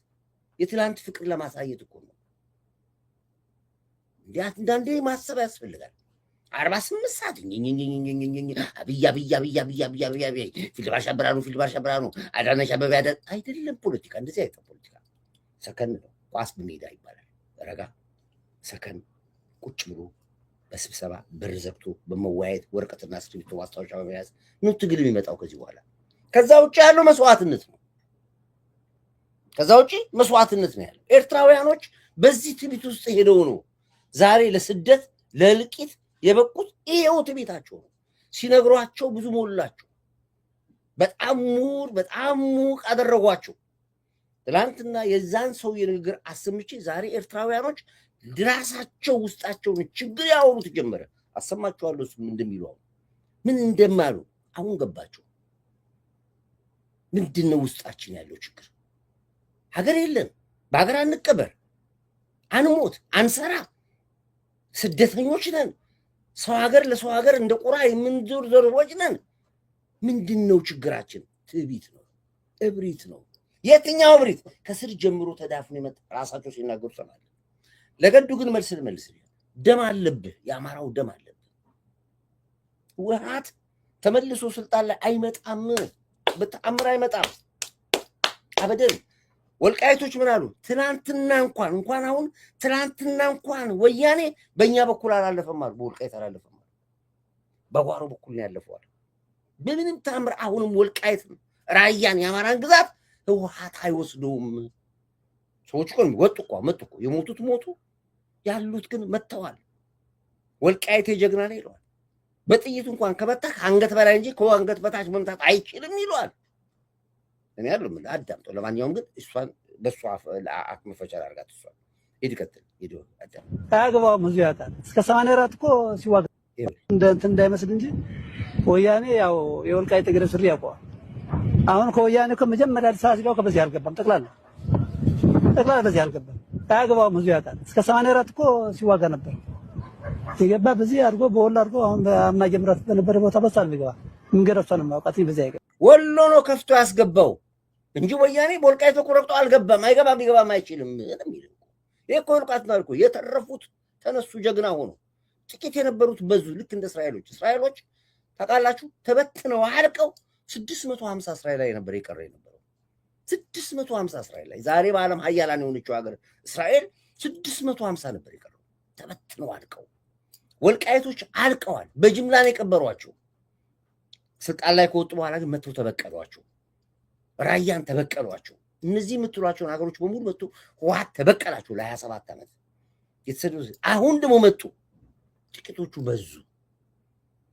የትላንት ፍቅር ለማሳየት እኮ ነው። አንዳንዴ ማሰብ ያስፈልጋል። 48 ሰዓት አብያ ፊልድ ማርሻ ብርሃኑ አዳነች አበቤ አይደለም። ፖለቲካ እንደዚህ አይነት ፖለቲካ ሰከን ነው። ኳስ በሜዳ ይባላል። ረጋ ሰከን ቁጭ ብሎ በስብሰባ በር ዘግቶ በመወያየት ወረቀትና እስክሪብቶ ማስታወሻ በመያዝ ነው ትግል የሚመጣው ከዚህ በኋላ። ከዛ ውጭ ያለው መስዋዕትነት ነው። ከዛ ውጭ መስዋዕትነት ነው ያለው። ኤርትራውያኖች በዚህ ትቢት ውስጥ ሄደው ነው ዛሬ ለስደት ለልቂት የበቁት። ይሄው ትቢታቸው ነው። ሲነግሯቸው ብዙ ሞላቸው። በጣም ሙቅ አደረጓቸው። ትላንትና የዛን ሰው የንግግር አሰምቼ ዛሬ ኤርትራውያኖች ድራሳቸው ውስጣቸውን ችግር ያወሩት ጀመረ። አሰማቸዋለሁ እሱም እንደሚሉ ምን እንደማሉ አሁን ገባቸው። ምንድነው ውስጣችን ያለው ችግር? ሀገር የለን፣ በሀገር አንቀበር፣ አንሞት፣ አንሰራ፣ ስደተኞች ነን። ሰው ሀገር ለሰው ሀገር እንደ ቁራ የምንዞር ዘሮች ነን። ምንድነው ችግራችን? ትዕቢት ነው፣ እብሪት ነው። የትኛው እብሪት? ከስር ጀምሮ ተዳፍኖ የመጣ ራሳቸው ሲናገሩ ሰማለ። ለገዱ ግን መልስ ደም አለብህ፣ የአማራው ደም አለብህ። ህወሓት ተመልሶ ስልጣን ላይ አይመጣም፣ በተአምር አይመጣም አበደን። ወልቃይቶች ምን አሉ? ትናንትና እንኳን አሁን ትናንትና እንኳን ወያኔ በእኛ በኩል አላለፈም አሉ፣ በወልቃይት አላለፈም አሉ፣ በጓሮ በኩል ነው ያለፈዋል። በምንም ተአምር አሁንም ወልቃይት ራያን የአማራን ግዛት ህወሓት አይወስደውም። ሰዎች እኮ መጡ እኮ የሞቱት ሞቱ፣ ያሉት ግን መጥተዋል። ወልቃይት የጀግና ነው ይለዋል። በጥይት እንኳን ከመታ ከአንገት በላይ እንጂ ከአንገት በታች መምታት አይችልም ይለዋል። እኔ ያለው ምን አዳምጠው። ለማንኛውም ግን እሷን በሷ አፍ መፈቸር አድርጋት። እሷን ይድከተል ይዶ አዳም ታገባው ሙዚያ ያጣል። እስከ 84 እኮ ሲዋጋ እንዳይመስል እንጂ ወያኔ ያው የወልቃይት እግረ ስር ያውቀዋል። አሁን ከወያኔ ከመጀመሪያ አዲስ አበባ ሲገባ ከበዚህ አልገባም። ጠቅላላ በዚህ አልገባም። ታገባው ሙዚያ ያጣል። እስከ 84 እኮ ሲዋጋ ነበር። ሲገባ በዚህ አድርጎ በወሎ አድርጎ አሁን በአምና ጀምራት በነበረ ቦታ በሳ አልገባ እንገረፈን ማውቃት በዚህ አይገባ ወሎ ነው ከፍቶ ያስገባው እንጂ ወያኔ በወልቃይት ቆረጥቶ አልገባም። አይገባም፣ ሊገባም አይችልም የሚል ይሄ እኮ ወልቃይት ነው እኮ። የተረፉት ተነሱ፣ ጀግና ሆኖ ጥቂት የነበሩት በዙ። ልክ እንደ እስራኤሎች ታውቃላችሁ፣ ተበትነው አልቀው 650 እስራኤል ላይ ነበር የቀረ የነበረው 650 እስራኤል ላይ። ዛሬ በዓለም ሀያላን የሆነችው ሀገር እስራኤል 650 ነበር የቀረው፣ ተበትነው አልቀው። ወልቃይቶች አልቀዋል፣ በጅምላ ነው የቀበሯቸው። ስልጣን ላይ ከወጡ በኋላ ግን መጥተው ተበቀሏቸው። ራያን ተበቀሏቸው። እነዚህ የምትሏቸውን ሀገሮች በሙሉ መጥቶ ህወሓት ተበቀላቸው ለ27 ዓመት የተሰደዱ። አሁን ደግሞ መጡ፣ ጥቂቶቹ በዙ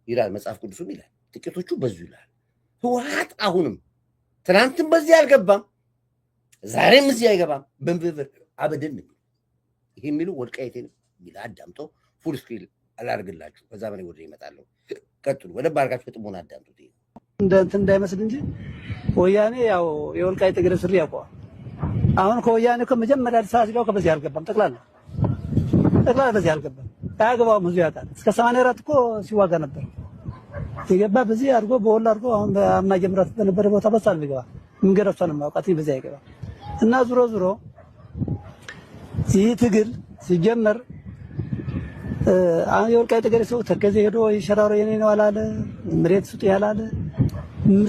ይላል መጽሐፍ ቅዱስም ይላል። ጥቂቶቹ በዙ ይላል። ህወሓት አሁንም ትናንትም በዚህ አልገባም፣ ዛሬም እዚህ አይገባም። በንብብር አበደን ይሄ የሚሉ ወልቃይቴን ይላ አዳምጠው ፉል ስክሪን አላርግላችሁ። ከዛ በላይ ወደ ይመጣለሁ። ቀጥሉ፣ ወደብ አድርጋችሁ ጥሞና አዳምጡት። እንዳይመስል እንጂ ወያኔ ያው የወልቃይት እግረ ስር ያውቀዋል። አሁን ከወያኔ ከመጀመሪያ አዲስ አበባ ሲገባ ከበዚህ አልገባም። ጠቅላላ በዚህ አልገባም። ታገባው ሙዚያ ያጣል። እስከ 84 እኮ ሲዋጋ ነበር። ሲገባ በዚህ አድርጎ በወሎ አድርጎ አሁን በአምና ጀምራት በነበረ ቦታ በሳ አልገባ እንገረፈን ማውቃት በዚህ አይገባ እና ዙሮ ይህ ትግል ሲጀመር አሁን የወልቃይት እግረ ሰው ተከዜ ሄዶ ይሸራሮ የኔ ነው አላለ፣ መሬት ስጡ ያላለ።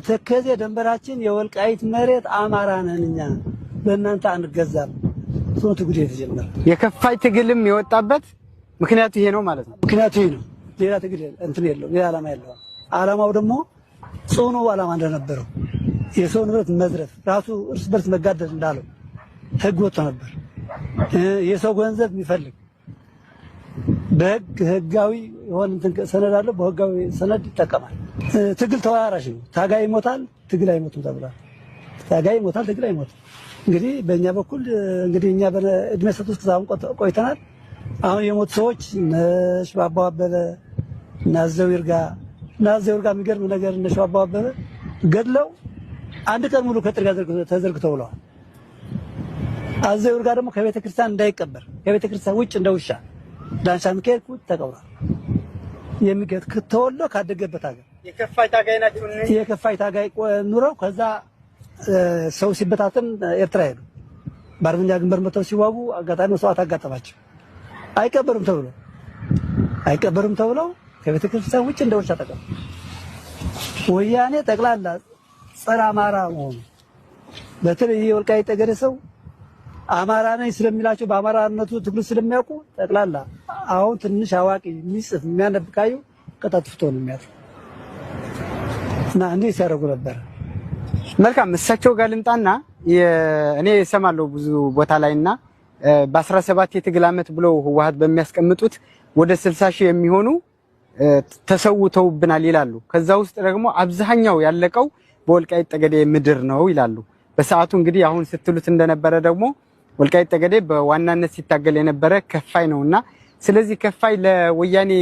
ተከዜ ደንበራችን የወልቃይት መሬት አማራ ነን እኛ በእናንተ አንገዛም። ትግል የተጀመረ የከፋይ ትግልም የወጣበት ምክንያቱ ይሄ ነው ማለት ነው። ምክንያቱ ይሄ ነው። ሌላ ትግል እንትን የለው ሌላ ዓላማ የለው። ዓላማው ደግሞ ጽኑ ዓላማ እንደነበረው የሰው ንብረት መዝረፍ ራሱ እርስ በርስ መጋደል እንዳለው ህግ ወጥቶ ነበር። የሰው ገንዘብ የሚፈልግ በህግ ህጋዊ የሆነ ሰነድ አለው። በህጋዊ ሰነድ ይጠቀማል። ትግል ተወራራሽ ነው። ታጋይ ይሞታል፣ ትግል አይሞትም ተብሏል። ታጋይ ይሞታል፣ ትግል አይሞትም። እንግዲህ በእኛ በኩል እንግዲህ እኛ በእድሜ ሰጥ ውስጥ ቆይተናል። አሁን የሞቱ ሰዎች ሽባባው አበበ እና አዘው ይርጋ የሚገርም ነገር እነ ሽባባው አበበ ገድለው አንድ ቀን ሙሉ ከጥርጋ ተዘርግተው ውለዋል። አዘው ይርጋ ደግሞ ከቤተ ክርስቲያን እንዳይቀበር ከቤተ ክርስቲያን ውጭ እንደ ውሻ ዳንሻ ሚካኤል ውጭ ተቀብሯል። የሚገት ከተወሎ ካደገበት ሀገር የከፋይ ታጋይ ናቸው። የከፋይ ታጋይ ኑረው ከዛ ሰው ሲበታተን ኤርትራ ሄዱ። በአርበኛ ግንባር መተው ሲዋጉ አጋጣሚ መስዋዕት አጋጠማቸው። አይቀበሩም ተብለው ከቤተ ክርስቲያን ውጭ እንደ ውሻ ተቀበሩ። ወያኔ ጠቅላላ ጸረ አማራ መሆኑ በተለይ የወልቃይት ጠገዴ ሰው አማራ ነኝ ስለሚላቸው በአማራነቱ ትግሉ ስለሚያውቁ ጠቅላላ አሁን ትንሽ አዋቂ የሚጽፍ የሚያነብ ካዩ ቀጣጥፍቶ ነው የሚያጥሩ እና እንዴ ሲያደርጉ ነበር። መልካም እሳቸው ጋር ልምጣና እኔ እሰማለሁ ብዙ ቦታ ላይና በ17 የትግል ዓመት ብለው ህወሓት በሚያስቀምጡት ወደ 60 ሺህ የሚሆኑ ተሰውተውብናል ይላሉ። ከዛ ውስጥ ደግሞ አብዛኛው ያለቀው በወልቃይት ጠገዴ ምድር ነው ይላሉ። በሰዓቱ እንግዲህ አሁን ስትሉት እንደነበረ ደግሞ ወልቃይት ጠገዴ በዋናነት ሲታገል የነበረ ከፋይ ነውና ስለዚህ ከፋይ ለወያኔ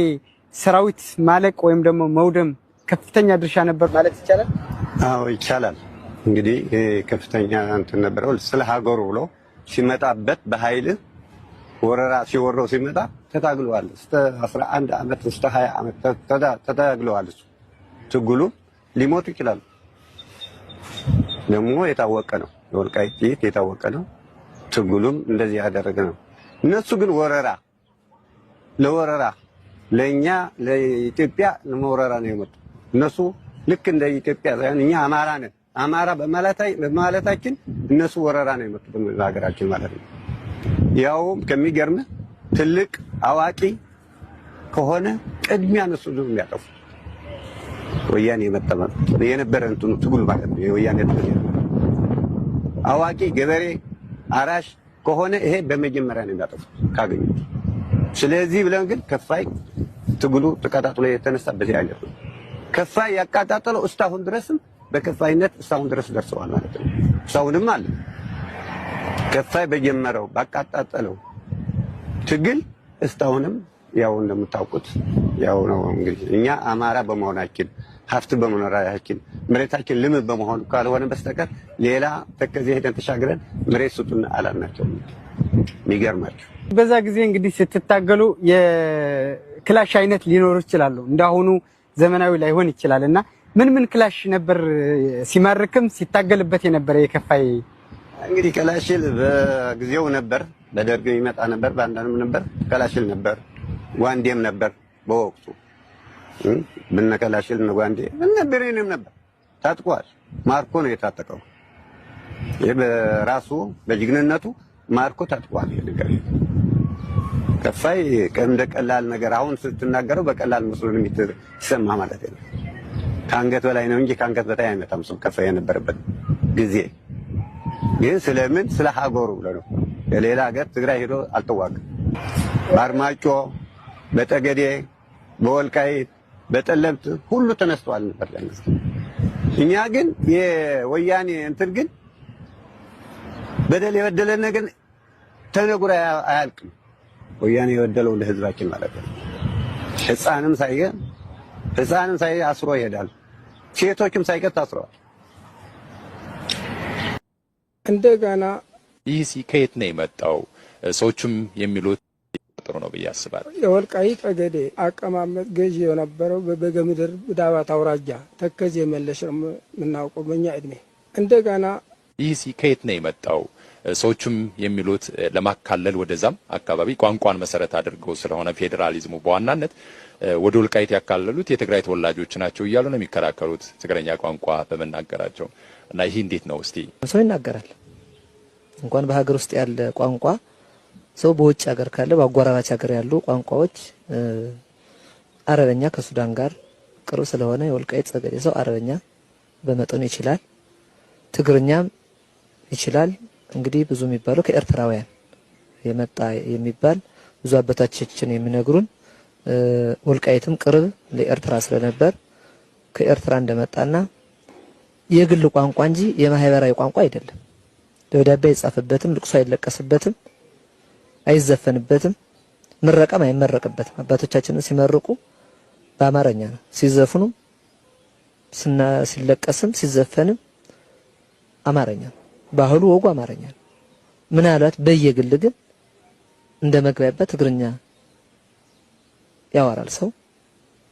ሰራዊት ማለቅ ወይም ደግሞ መውደም ከፍተኛ ድርሻ ነበር ማለት ይቻላል። አዎ ይቻላል። እንግዲህ ከፍተኛ እንትን ነበረው ስለ ሀገሩ ብሎ ሲመጣበት በኃይል ወረራ ሲወረው ሲመጣ ተታግሏል። እስከ 11 ዓመት እስከ 20 ዓመት ተታግሏል። ትግሉ ሊሞት ይችላል። ደግሞ የታወቀ ነው። የወልቃይት የታወቀ ነው። ትግሉም እንደዚህ ያደረገ ነው። እነሱ ግን ለወረራ ለኛ ለኢትዮጵያ ለወረራ ነው የመጡ። እነሱ ልክ እንደ ኢትዮጵያ ሳይሆን እኛ አማራ ነን። አማራ በማለታችን እነሱ ወረራ ነው የመጡ በሀገራችን ማለት ነው። ያውም ከሚገርም ትልቅ አዋቂ ከሆነ ቅድሚያ እነሱ ነው የሚያጠፉ። ወያኔ የነበረ እንትኑ ትግሉ ማለት ነው። የወያኔ ትግል አዋቂ ገበሬ አራሽ ከሆነ ይሄ በመጀመሪያ ነው የሚያጠፉት ካገኙት። ስለዚህ ብለን ግን ከፋይ ትግሉ ተቀጣጥሎ የተነሳ በዚህ አይነት ነው። ከፋይ ያቃጣጠለው እስካሁን ድረስም በከፋይነት እስካሁን ድረስ ደርሰዋል ማለት ነው። እስካሁንም አለ ከፋይ በጀመረው ባቃጣጠለው ትግል እስካሁንም ያው እንደምታውቁት ያው ነው። እንግዲህ እኛ አማራ በመሆናችን ሀብት በመኖራችን መሬታችን ልም በመሆኑ ካልሆነ በስተቀር ሌላ ተከዜ ሄደን ተሻግረን መሬት ስጡን አላልናቸው። የሚገርማችሁ በዛ ጊዜ እንግዲህ ስትታገሉ የክላሽ አይነት ሊኖሩ ይችላሉ። እንዳሁኑ ዘመናዊ ላይሆን ይችላልና ምን ክላሽ ነበር ሲማርክም ሲታገልበት የነበረ የከፋይ? እንግዲህ ክላሽል በጊዜው ነበር፣ በደርግ ይመጣ ነበር፣ ባንዳንም ነበር፣ ክላሽል ነበር፣ ጓንዴም ነበር። በወቅቱ ብነከላሽል ነው ጓንዴ ብሬንም ነበር። ታጥቋል። ማርኮ ነው የታጠቀው። ይሄ በራሱ በጅግንነቱ ማርኮ ታጥቋል። ይልቀር ከፋይ እንደ ቀላል ነገር አሁን ስትናገረው በቀላል መስሎ ነው የሚሰማ ማለት ነው። ከአንገት በላይ ነው እንጂ ከአንገት በታይ አይመጣም። ሰው ከፋይ የነበረበት ጊዜ ግን ስለምን ስለ ሀገሩ ብሎ ነው። የሌላ ሀገር ትግራይ ሄዶ አልተዋጋም። በአርማጮ በጠገዴ በወልቃይት በጠለምት ሁሉ ተነስተዋል ነበር ያንስ። እኛ ግን የወያኔ እንትን ግን በደል የበደለን ነገር ተነግሮ አያልቅም። ወያኔ የበደለው ለህዝባችን ማለት ነው። ህፃንም ሳይ አስሮ ይሄዳል። ሴቶችም ሳይቀር ታስረዋል። እንደገና ይህ ከየት ነው የመጣው? ሰዎችም የሚሉት ጥሩ ነው ብዬ አስባለሁ። የወልቃይት ጠገዴ አቀማመጥ ገዢ የነበረው በበጌምድር ዳባት አውራጃ ተከዜ መለሽ ነው የምናውቀው በእኛ እድሜ። እንደገና ይህ ከየት ነው የመጣው? ሰዎችም የሚሉት ለማካለል ወደዛም አካባቢ ቋንቋን መሰረት አድርገው ስለሆነ ፌዴራሊዝሙ በዋናነት ወደ ወልቃይት ያካለሉት የትግራይ ተወላጆች ናቸው እያሉ ነው የሚከራከሩት ትግረኛ ቋንቋ በመናገራቸው። እና ይህ እንዴት ነው? እስቲ ሰው ይናገራል እንኳን በሀገር ውስጥ ያለ ቋንቋ ሰው በውጭ ሀገር ካለ በአጓራባች ሀገር ያሉ ቋንቋዎች አረበኛ ከሱዳን ጋር ቅርብ ስለሆነ የወልቃይት ጠገዴ ሰው አረበኛ በመጠኑ ይችላል፣ ትግርኛም ይችላል። እንግዲህ ብዙ የሚባለው ከኤርትራውያን የመጣ የሚባል ብዙ አባቶቻችን የሚነግሩን ወልቃይትም ቅርብ ለኤርትራ ስለነበር ከኤርትራ እንደመጣና የግል ቋንቋ እንጂ የማህበራዊ ቋንቋ አይደለም። ደብዳቤ አይጻፍበትም፣ ልቅሶ አይለቀስበትም፣ አይዘፈንበትም፣ ምረቃም አይመረቅበትም። አባቶቻችንን ሲመርቁ በአማርኛ ነው፣ ሲዘፍኑ ሲለቀስም ሲዘፈንም አማርኛ ነው። ባህሉ ወጉ አማርኛ ነው። ምናልባት በየግል ግን እንደ መግባቢያ ትግርኛ ያወራል ሰው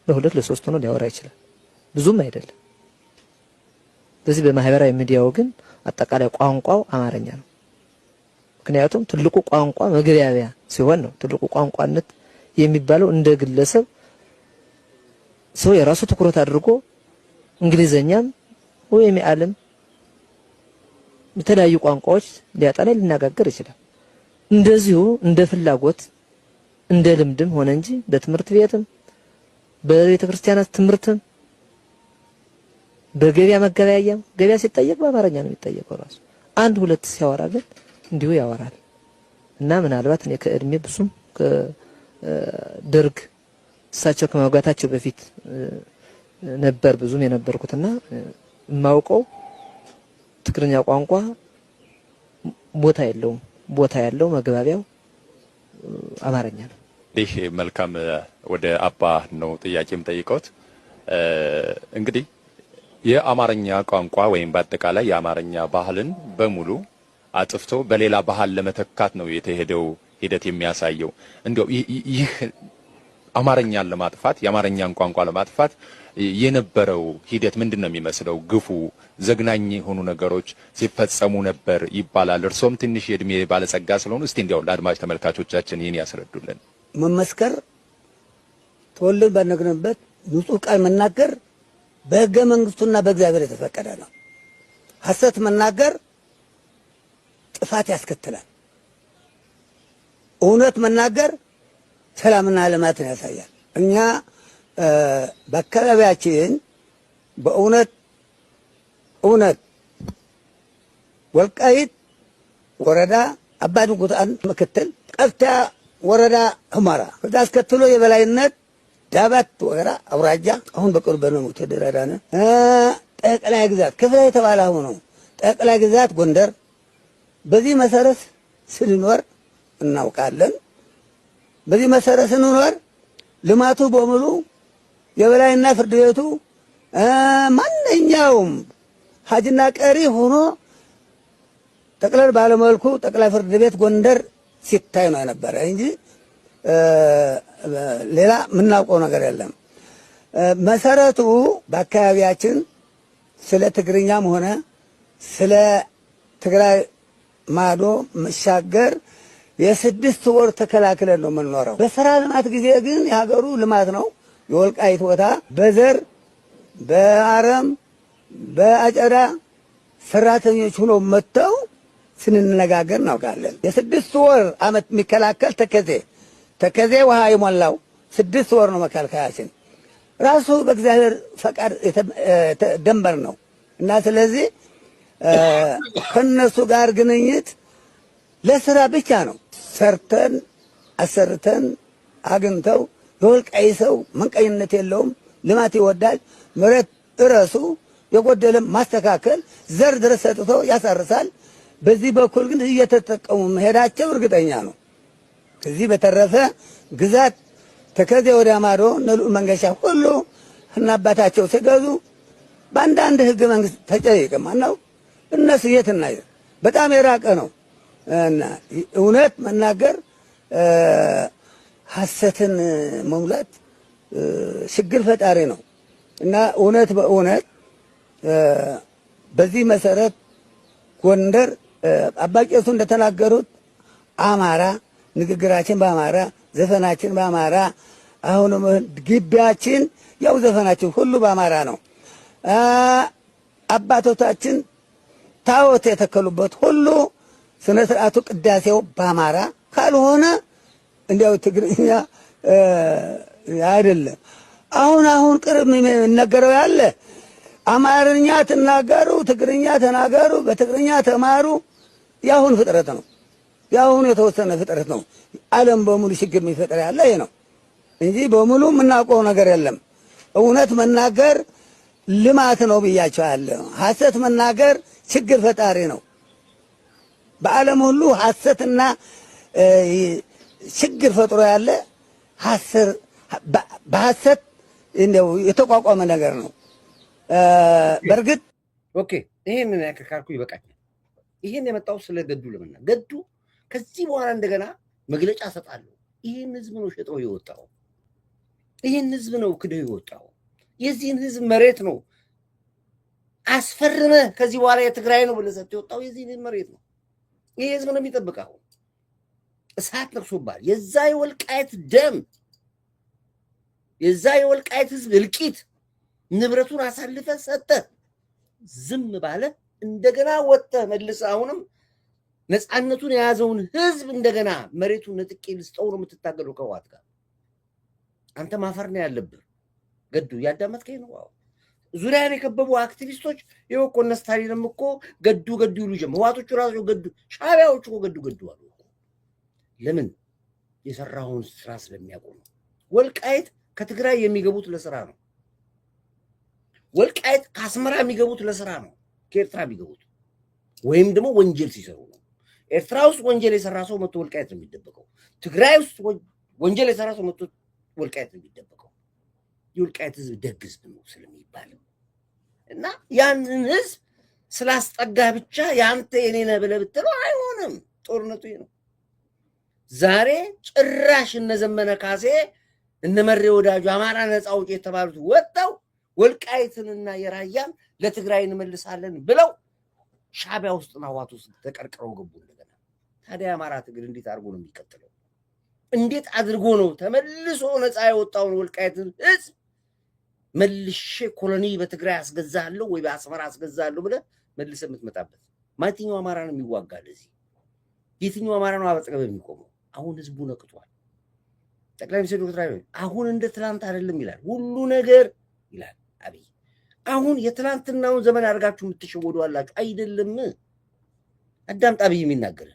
ለሁለት ለሶስት ሆኖ ሊያወራ ይችላል፣ ብዙም አይደለም። በዚህ በማህበራዊ ሚዲያው ግን አጠቃላይ ቋንቋው አማርኛ ነው። ምክንያቱም ትልቁ ቋንቋ መግባቢያ ሲሆን ነው። ትልቁ ቋንቋነት የሚባለው እንደ ግለሰብ ሰው የራሱ ትኩረት አድርጎ እንግሊዘኛም ወይም የዓለም የተለያዩ ቋንቋዎች ሊያጠና ሊነጋገር ይችላል። እንደዚሁ እንደ ፍላጎት እንደ ልምድም ሆነ እንጂ በትምህርት ቤትም በቤተ ክርስቲያናት ትምህርትም በገበያ መገበያያም ገበያ ሲጠየቅ በአማርኛ ነው የሚጠየቀው። ራሱ አንድ ሁለት ሲያወራ ግን እንዲሁ ያወራል። እና ምናልባት እኔ ከእድሜ ብዙም ከደርግ እሳቸው ከመውጋታቸው በፊት ነበር ብዙም የነበርኩትና የማውቀው ትግርኛ ቋንቋ ቦታ የለውም። ቦታ ያለው መግባቢያው አማርኛ ነው። ይህ መልካም ወደ አባ ነው ጥያቄም ጠይቀውት እንግዲህ የአማርኛ ቋንቋ ወይም በአጠቃላይ የአማርኛ ባህልን በሙሉ አጥፍቶ በሌላ ባህል ለመተካት ነው የተሄደው ሂደት የሚያሳየው። እንደው ይህ አማርኛን ለማጥፋት የአማርኛን ቋንቋ ለማጥፋት የነበረው ሂደት ምንድነው የሚመስለው? ግፉ ዘግናኝ የሆኑ ነገሮች ሲፈጸሙ ነበር ይባላል። እርሶም ትንሽ የእድሜ ባለጸጋ ስለሆኑ እስቲ እንዲያው ለአድማጭ ተመልካቾቻችን ይህን ያስረዱልን። መመስከር ተወልደን ባነግንበት ንጹህ ቃል መናገር በሕገ መንግስቱና በእግዚአብሔር የተፈቀደ ነው። ሐሰት መናገር ጥፋት ያስከትላል። እውነት መናገር ሰላምና ልማትን ያሳያል። እኛ በአካባቢያችን በእውነት ወልቃይት ወረዳ አባድንጉታን ምክትል ቀፍታ ወረዳ ሁመራ ከዛ አስከትሎ የበላይነት ዳባት ወረዳ አውራጃ አሁን በቅርብ ነው ተደራዳነ ጠቅላይ ግዛት ክፍለ የተባለ ሆኖ ጠቅላይ ግዛት ጎንደር። በዚህ መሰረት ስንኖር እናውቃለን። በዚህ መሰረት ስንኖር ልማቱ በሙሉ የበላይና ፍርድ ቤቱ ማንኛውም ሀጅና ቀሪ ሆኖ ጠቅለል ባለመልኩ ጠቅላይ ፍርድ ቤት ጎንደር ሲታይ ነው የነበረ እንጂ ሌላ የምናውቀው ነገር የለም። መሰረቱ በአካባቢያችን ስለ ትግርኛም ሆነ ስለ ትግራይ ማዶ መሻገር የ6 ወር ተከላክለን ነው የምንኖረው። በስራ ልማት ጊዜ ግን የሀገሩ ልማት ነው። የወልቃይት ቦታ በዘር በአረም በአጨዳ ሰራተኞች ሆኖ መጥተው ስንነጋገር እናውቃለን። የ6 ወር አመት የሚከላከል ተከዜ ውሃ የሞላው 6 ወር ነው መከልከያችን። ራሱ በእግዚአብሔር ፈቃድ ደንበር ነው እና ስለዚህ ከነሱ ጋር ግንኙነት ለስራ ብቻ ነው። ሰርተን አሰርተን አግኝተው የወልቃይት ሰው መንቀኝነት የለውም፣ ልማት ይወዳል። መሬት እረሱ የጎደለም ማስተካከል ዘር ድረስ ሰጥቶ ያሳርሳል። በዚህ በኩል ግን እየተጠቀሙ መሄዳቸው እርግጠኛ ነው። ከዚህ በተረፈ ግዛት ተከዜ ወደ ማዶ ነሉ መንገሻ ሁሉ እና አባታቸው ሲገዙ በአንዳንድ ህገ መንግስት ተጨይቀማ ነው። እነሱ የትና በጣም የራቀ ነው እና እውነት መናገር ሐሰትን መሙላት ችግር ፈጣሪ ነው እና እውነት በእውነት በዚህ መሰረት ጎንደር አባቄሱ እንደተናገሩት አማራ ንግግራችን በአማራ ዘፈናችን በአማራ አሁንም ግቢያችን ያው ዘፈናችን ሁሉ በአማራ ነው። አባቶቻችን ታቦት የተከሉበት ሁሉ ስነ ስርዓቱ ቅዳሴው በአማራ ካልሆነ እንዲያው ትግርኛ አይደለም። አሁን ቅርብ የሚነገረው ያለ አማርኛ ተናገሩ፣ ትግርኛ ተናገሩ፣ በትግርኛ ተማሩ። ያሁን ፍጥረት ነው። ያሁን የተወሰነ ፍጥረት ነው። ዓለም በሙሉ ችግር የሚፈጥር ያለ ይሄ ነው እንጂ በሙሉ የምናውቀው ነገር የለም። እውነት መናገር ልማት ነው ብያቸዋለሁ። ሐሰት መናገር ችግር ፈጣሪ ነው። በዓለም ሁሉ ሐሰትና ችግር ፈጥሮ ያለ በሐሰት እንደው የተቋቋመ ነገር ነው። በርግጥ ኦኬ፣ ይሄንን ያከካርኩ ይበቃኛል። ይሄን የመጣው ስለ ገዱ ለምና ገዱ ከዚህ በኋላ እንደገና መግለጫ ሰጣለሁ። ይሄን ህዝብ ነው ሸጠው ይወጣው። ይሄን ህዝብ ነው ክደው ይወጣው። የዚህን ህዝብ መሬት ነው አስፈርመ ከዚህ በኋላ የትግራይ ነው ብለህ ሰጥተህ ይወጣው። የዚህን መሬት ነው ይሄ ህዝብ ነው የሚጠብቀው። እሳት ነክሶባል። የዛ የወልቃይት ደም፣ የዛ የወልቃይት ህዝብ እልቂት ንብረቱን አሳልፈ ሰጠ ዝም ባለ እንደገና ወጣ መልስ አሁንም ነፃነቱን የያዘውን ህዝብ እንደገና መሬቱን ነጥቄ ልስጠው ነው የምትታገለው ከዋት ጋር። አንተ ማፈር ነው ያለብህ ገዱ። ያዳመጥከኝ ነው? አዎ። ዙሪያን የከበቡ አክቲቪስቶች ይኸው እኮ እነ ስታሊንም እኮ ገዱ ገዱ ይሉ ጀመሩ። ህዋቶቹ ራሱ ገዱ፣ ሻዕቢያዎቹ እኮ ገዱ ገዱ አሉ። ለምን? የሰራውን ስራ ስለሚያውቁ ነው። ወልቃይት ከትግራይ የሚገቡት ለስራ ነው። ወልቃይት ከአስመራ የሚገቡት ለስራ ነው። ከኤርትራ የሚገቡት ወይም ደግሞ ወንጀል ሲሰሩ ነው። ኤርትራ ውስጥ ወንጀል የሰራ ሰው መጥቶ ወልቃይት ነው የሚደበቀው። ትግራይ ውስጥ ወንጀል የሰራ ሰው መጥቶ ወልቃይት ነው የሚደበቀው። የወልቃይት ህዝብ ደግ ህዝብ ነው ስለሚባል እና ያንን ህዝብ ስላስጠጋ ብቻ ያንተ የኔ ነህ ብለህ ብትለው አይሆንም። ጦርነቱ ይሄ ነው። ዛሬ ጭራሽ እነ ዘመነ ካሴ እነ መሬ ወዳጁ አማራ ነፃ አውጪ የተባሉት ወጣው ወልቃይትንና የራያን ለትግራይ እንመልሳለን ብለው ሻዕቢያ ውስጥና ህወሓት ውስጥ ተቀርቅረው ገቡ እንደገና። ታዲያ አማራ ትግል እንዴት አድርጎ ነው የሚቀጥለው? እንዴት አድርጎ ነው ተመልሶ ነፃ የወጣውን ወልቃይትን ህዝብ መልሼ ኮሎኒ በትግራይ አስገዛለሁ ወይ በአስመራ አስገዛለሁ ብለህ መልሰህ የምትመጣበት? ማንኛው አማራ ነው የሚዋጋ ለዚህ? የትኛው አማራ ነው አበጸገበ የሚቆመው? አሁን ህዝቡ ነቅቷል። ጠቅላይ ሚኒስትር ዶክተር አብይ አሁን እንደ ትላንት አይደለም ይላል ሁሉ ነገር ይላል አብይ። አሁን የትላንትናውን ዘመን አድርጋችሁ የምትሸወዱ አላችሁ። አይደለም። አዳምጥ አብይ የሚናገር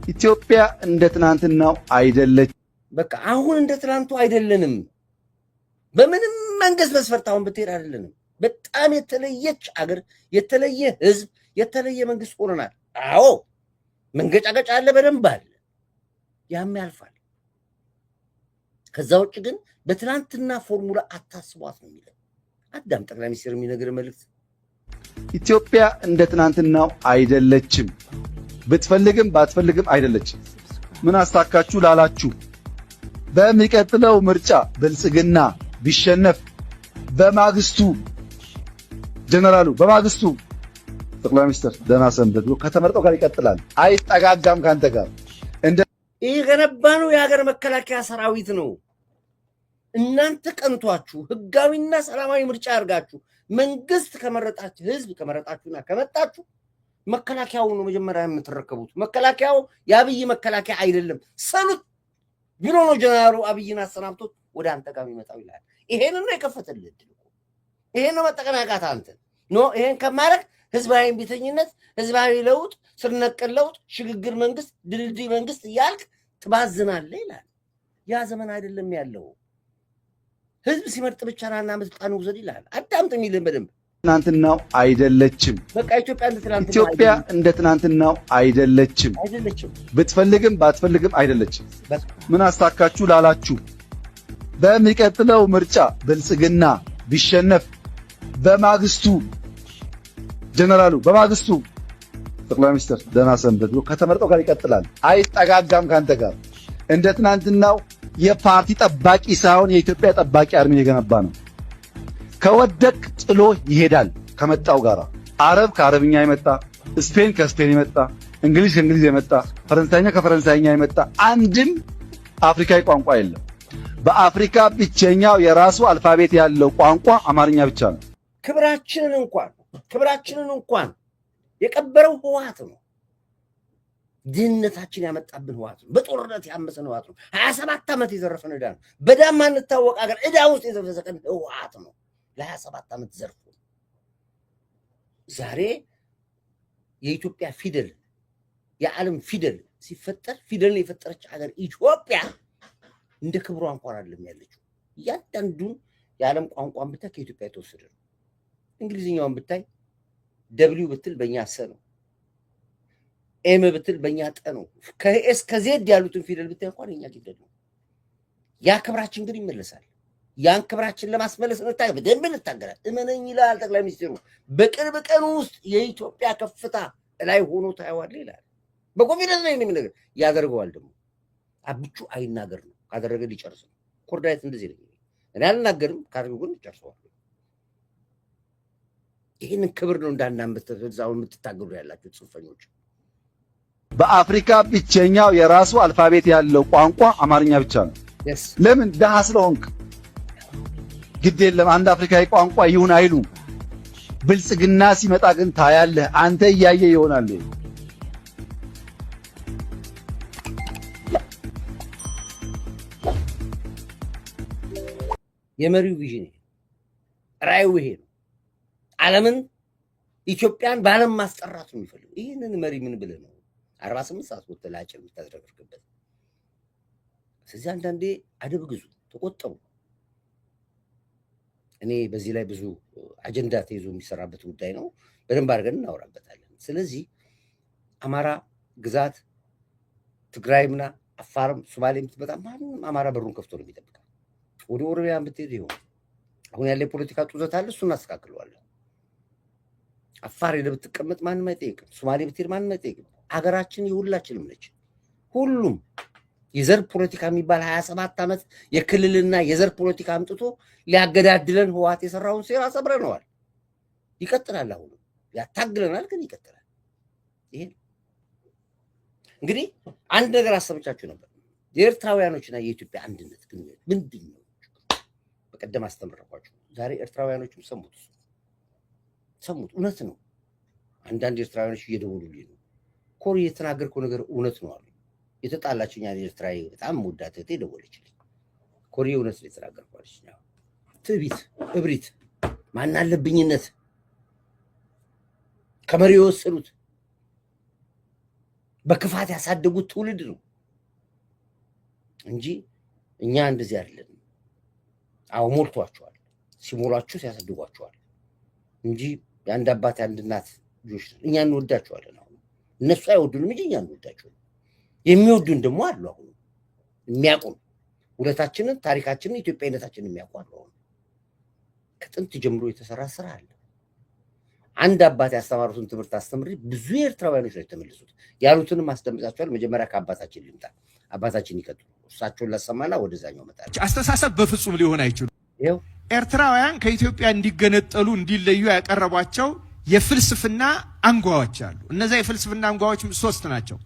ኢትዮጵያ እንደ ትናንትናው አይደለች። በቃ አሁን እንደ ትላንቱ አይደለንም። በምንም መንግስት መስፈርት አሁን ብትሄድ አይደለንም። በጣም የተለየች አገር፣ የተለየ ህዝብ፣ የተለየ መንግስት ሆነናል። አዎ መንገጫገጫ አለ፣ በደንብ አለ። ያም ያልፋል። ከዛ ውጭ ግን በትናንትና ፎርሙላ አታስቧት ነው የሚለው። አዳም ጠቅላይ ሚኒስትር የሚነግር መልእክት ኢትዮጵያ እንደ ትናንትናው አይደለችም። ብትፈልግም ባትፈልግም አይደለችም። ምን አስታካችሁ ላላችሁ በሚቀጥለው ምርጫ ብልጽግና ቢሸነፍ በማግስቱ ጀነራሉ በማግስቱ ጠቅላይ ሚኒስትር ደህና ሰንበት ብሎ ከተመረጠው ጋር ይቀጥላል። አይጠጋጋም ካንተ ጋር። ይህ ገነባነው የሀገር መከላከያ ሰራዊት ነው። እናንተ ቀንቷችሁ ህጋዊና ሰላማዊ ምርጫ አድርጋችሁ መንግስት ከመረጣችሁ ህዝብ ከመረጣችሁና ከመጣችሁ መከላከያው ነው መጀመሪያ የምትረከቡት። መከላከያው የአብይ መከላከያ አይደለም። ሰሉት ቢሮ ነው ጀነራሉ አብይን አሰናብቶት ወደ አንተ ጋር የሚመጣው ይላል። ይሄን ነው የከፈተልህ እድል እኮ። ይሄን ነው መጠቀም ያቃተህ አንተ። ኖ ይሄን ከማረግ ህዝባዊ ቢተኝነት፣ ህዝባዊ ለውጥ፣ ስር ነቀል ለውጥ፣ ሽግግር መንግስት፣ ድልድይ መንግስት እያልክ ትባዝናለህ ይላል። ያ ዘመን አይደለም ያለው። ህዝብ ሲመርጥ ብቻ ናና ምልጣን ውሰድ ይላል። አዳምጥ የሚልህን በደንብ። ትናንትናው አይደለችም። በቃ ኢትዮጵያ እንደ ትናንትናው አይደለችም። ብትፈልግም ባትፈልግም አይደለችም። ምን አስታካችሁ ላላችሁ በሚቀጥለው ምርጫ ብልጽግና ቢሸነፍ በማግስቱ ጀነራሉ በማግስቱ ጠቅላይ ሚኒስትር ደህና ሰንበት ብሎ ከተመረጠው ጋር ይቀጥላል። አይጠጋጋም ካንተ ጋር። እንደ ትናንትናው የፓርቲ ጠባቂ ሳይሆን የኢትዮጵያ ጠባቂ አርሚ የገነባ ነው። ከወደቅ ጥሎ ይሄዳል ከመጣው ጋር። አረብ ከአረብኛ የመጣ ስፔን ከስፔን የመጣ እንግሊዝ ከእንግሊዝ የመጣ ፈረንሳይኛ ከፈረንሳይኛ የመጣ አንድም አፍሪካዊ ቋንቋ የለም። በአፍሪካ ብቸኛው የራሱ አልፋቤት ያለው ቋንቋ አማርኛ ብቻ ነው። ክብራችንን እንኳን የቀበረው ህወሓት ነው። ድህነታችን ያመጣብን ህወሓት ነው። በጦርነት ያመሰን ህወሓት ነው። 27 ዓመት የዘረፈን ዕዳ ነው። በዳማ እንታወቅ አገር ዕዳ ውስጥ የዘፈዘቀን ህወሓት ነው። ለ27 ዓመት ዘርፎ ዛሬ የኢትዮጵያ ፊደል የዓለም ፊደል ሲፈጠር ፊደልን የፈጠረች ሀገር ኢትዮጵያ እንደ ክብሯ እንኳን አይደለም ያለችው። እያንዳንዱን የዓለም ቋንቋን ብታይ ከኢትዮጵያ የተወሰደ ነው። እንግሊዝኛውን ብታይ ደብሊው ብትል በእኛ ሰ ነው። ኤም ብትል በእኛ ጠ ነው። ከኤስ ከዜድ ያሉትን ፊደል ብታይ እንኳን የኛ ፊደል ነው። ያ ክብራችን ግን ይመለሳል። ያን ክብራችን ለማስመለስ በደንብ እንታገላለን። እመነኝ ይላል ጠቅላይ ሚኒስትሩ። በቅርብ ቀን ውስጥ የኢትዮጵያ ከፍታ ላይ ሆኖ ታየዋለህ ይላል። በኮንፊደንስ ነው የሚነገር። ያደርገዋል ደግሞ። አብቹ አይናገር ነው። ካደረገ ሊጨርስ ነው። ኮርዳይት እንደዚህ ነው። እኔ አልናገርም፣ ካደረገ ግን ይጨርሰዋል። ይህንን ክብር ነው እንዳናምስተዛው የምትታገሉ ያላችሁ ጽንፈኞች። በአፍሪካ ብቸኛው የራሱ አልፋቤት ያለው ቋንቋ አማርኛ ብቻ ነው። ለምን? ደሃ ስለሆንክ ግድ የለም አንድ አፍሪካዊ ቋንቋ ይሁን አይሉም። ብልጽግና ሲመጣ ግን ታያለህ። አንተ እያየ ይሆናል። የመሪው ቪዥን ራዕዩ ይሄ ነው። ዓለምን ኢትዮጵያን በዓለም ማስጠራት ነው የሚፈልገው። ይህንን መሪ ምን ብለህ ነው 48 ሰዓት ወጥተህ ላጭር የምታደርግበት? ስለዚህ አንዳንዴ አደብ ግዙ፣ ተቆጠቡ። እኔ በዚህ ላይ ብዙ አጀንዳ ተይዞ የሚሰራበት ጉዳይ ነው። በደንብ አድርገን እናወራበታለን። ስለዚህ አማራ ግዛት ትግራይምና አፋርም ሶማሌም ብትመጣ ማንም አማራ በሩን ከፍቶ ነው የሚጠብቀው። ወደ ኦሮሚያ ብትሄድ ይሆን አሁን ያለ የፖለቲካ ጡዘት አለ፣ እሱን እናስተካክለዋለን። አፋር ሄደህ ብትቀመጥ ማንም አይጠይቅም። ሶማሌ ብትሄድ ማንም አይጠይቅም። ሀገራችን የሁላችንም ነች። ሁሉም የዘር ፖለቲካ የሚባል 27 ዓመት የክልልና የዘር ፖለቲካ አምጥቶ ሊያገዳድለን ህወሓት የሰራውን ሴራ ሰብረነዋል። ይቀጥላል። አሁን ያታግለናል፣ ግን ይቀጥላል። ይሄ እንግዲህ አንድ ነገር አሰብቻችሁ ነበር። የኤርትራውያኖችና የኢትዮጵያ አንድነት ግንኙነት ምንድን ነው? በቀደም አስተምረኳችሁ። ዛሬ ኤርትራውያኖችም ሰሙት። እውነት ነው። አንዳንድ ኤርትራውያኖች እየደወሉልኝ ነው። ኮሪ የተናገርከው ነገር እውነት ነው አሉ። የተጣላችኝ ኤርትራዊ በጣም ወዳት እህቴ ደወለችልኝ። ኮሪ እውነት ነው የተናገርኳለች። ትዕቢት፣ እብሪት፣ ማናለብኝነት ከመሪው የወሰዱት በክፋት ያሳደጉት ትውልድ ነው እንጂ እኛ እንደዚህ አይደለም። አዎ ሞልቷቸዋል። ሲሞሏችሁ ሲያሳድጓቸዋል እንጂ የአንድ አባት የአንድ እናት ልጆች እኛ እንወዳቸዋለን። አሁን እነሱ አይወዱንም እንጂ እኛ እንወዳቸዋለን። የሚወዱን ደግሞ አሉ። አሁን የሚያውቁን ውለታችንን፣ ታሪካችንን፣ ኢትዮጵያዊነታችንን የሚያውቁ አሉ። አሁን ከጥንት ጀምሮ የተሰራ ስራ አለ። አንድ አባት ያስተማሩትን ትምህርት አስተምሪ ብዙ ኤርትራውያኖች ነው የተመለሱት። ያሉትንም አስደምጣቸዋል። መጀመሪያ ከአባታችን ልምጣ። አባታችን ይቀጥሉ። እሳቸውን ላሰማና ወደዛኛው መጣ። አስተሳሰብ በፍጹም ሊሆን አይችሉም። ይኸው ኤርትራውያን ከኢትዮጵያ እንዲገነጠሉ እንዲለዩ ያቀረቧቸው የፍልስፍና አንጓዎች አሉ። እነዚያ የፍልስፍና አንጓዎች 3 ናቸው።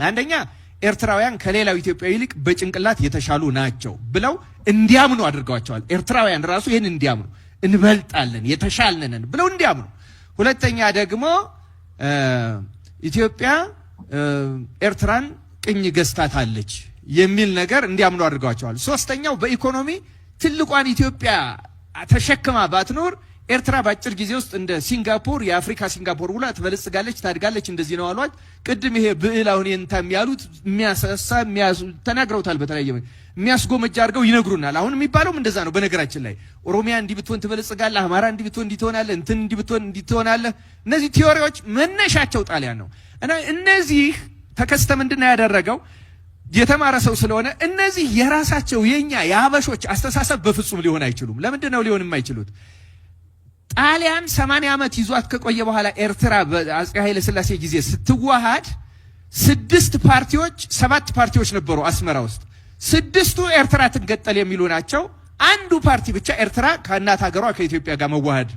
አንደኛ ኤርትራውያን ከሌላው ኢትዮጵያዊ ይልቅ በጭንቅላት የተሻሉ ናቸው ብለው እንዲያምኑ አድርገዋቸዋል። ኤርትራውያን ራሱ ይህን እንዲያምኑ እንበልጣለን፣ የተሻልነን ብለው እንዲያምኑ። ሁለተኛ ደግሞ ኢትዮጵያ ኤርትራን ቅኝ ገዝታታለች የሚል ነገር እንዲያምኑ አድርገዋቸዋል። ሶስተኛው በኢኮኖሚ ትልቋን ኢትዮጵያ ተሸክማ ባትኖር ኤርትራ በአጭር ጊዜ ውስጥ እንደ ሲንጋፖር የአፍሪካ ሲንጋፖር ብላ ትበለጽጋለች፣ ታድጋለች። እንደዚህ ነው አሏት። ቅድም ይሄ ብዕል አሁን የንታም ያሉት የሚያሳሳ ተናግረውታል። በተለያየ የሚያስጎመጅ አድርገው ይነግሩናል። አሁን የሚባለውም እንደዛ ነው። በነገራችን ላይ ኦሮሚያ እንዲህ ብትሆን ትበለጽጋለህ፣ አማራ እንዲህ ብትሆን እንዲህ ትሆናለህ፣ እንትን እንዲህ ብትሆን እንዲህ ትሆናለህ። እነዚህ ቲዮሪዎች መነሻቸው ጣሊያን ነው እና እነዚህ ተከስተ ምንድነው ያደረገው? የተማረ ሰው ስለሆነ እነዚህ የራሳቸው የኛ የሀበሾች አስተሳሰብ በፍጹም ሊሆን አይችሉም። ለምንድነው ሊሆን የማይችሉት? ጣሊያን 80 ዓመት ይዟት ከቆየ በኋላ ኤርትራ በአፄ ኃይለ ሥላሴ ጊዜ ስትዋሃድ 6 ፓርቲዎች 7 ፓርቲዎች ነበሩ አስመራ ውስጥ። 6ቱ ኤርትራ ትገጠል የሚሉ ናቸው። አንዱ ፓርቲ ብቻ ኤርትራ ከእናት ሀገሯ ከኢትዮጵያ ጋር መዋሃድ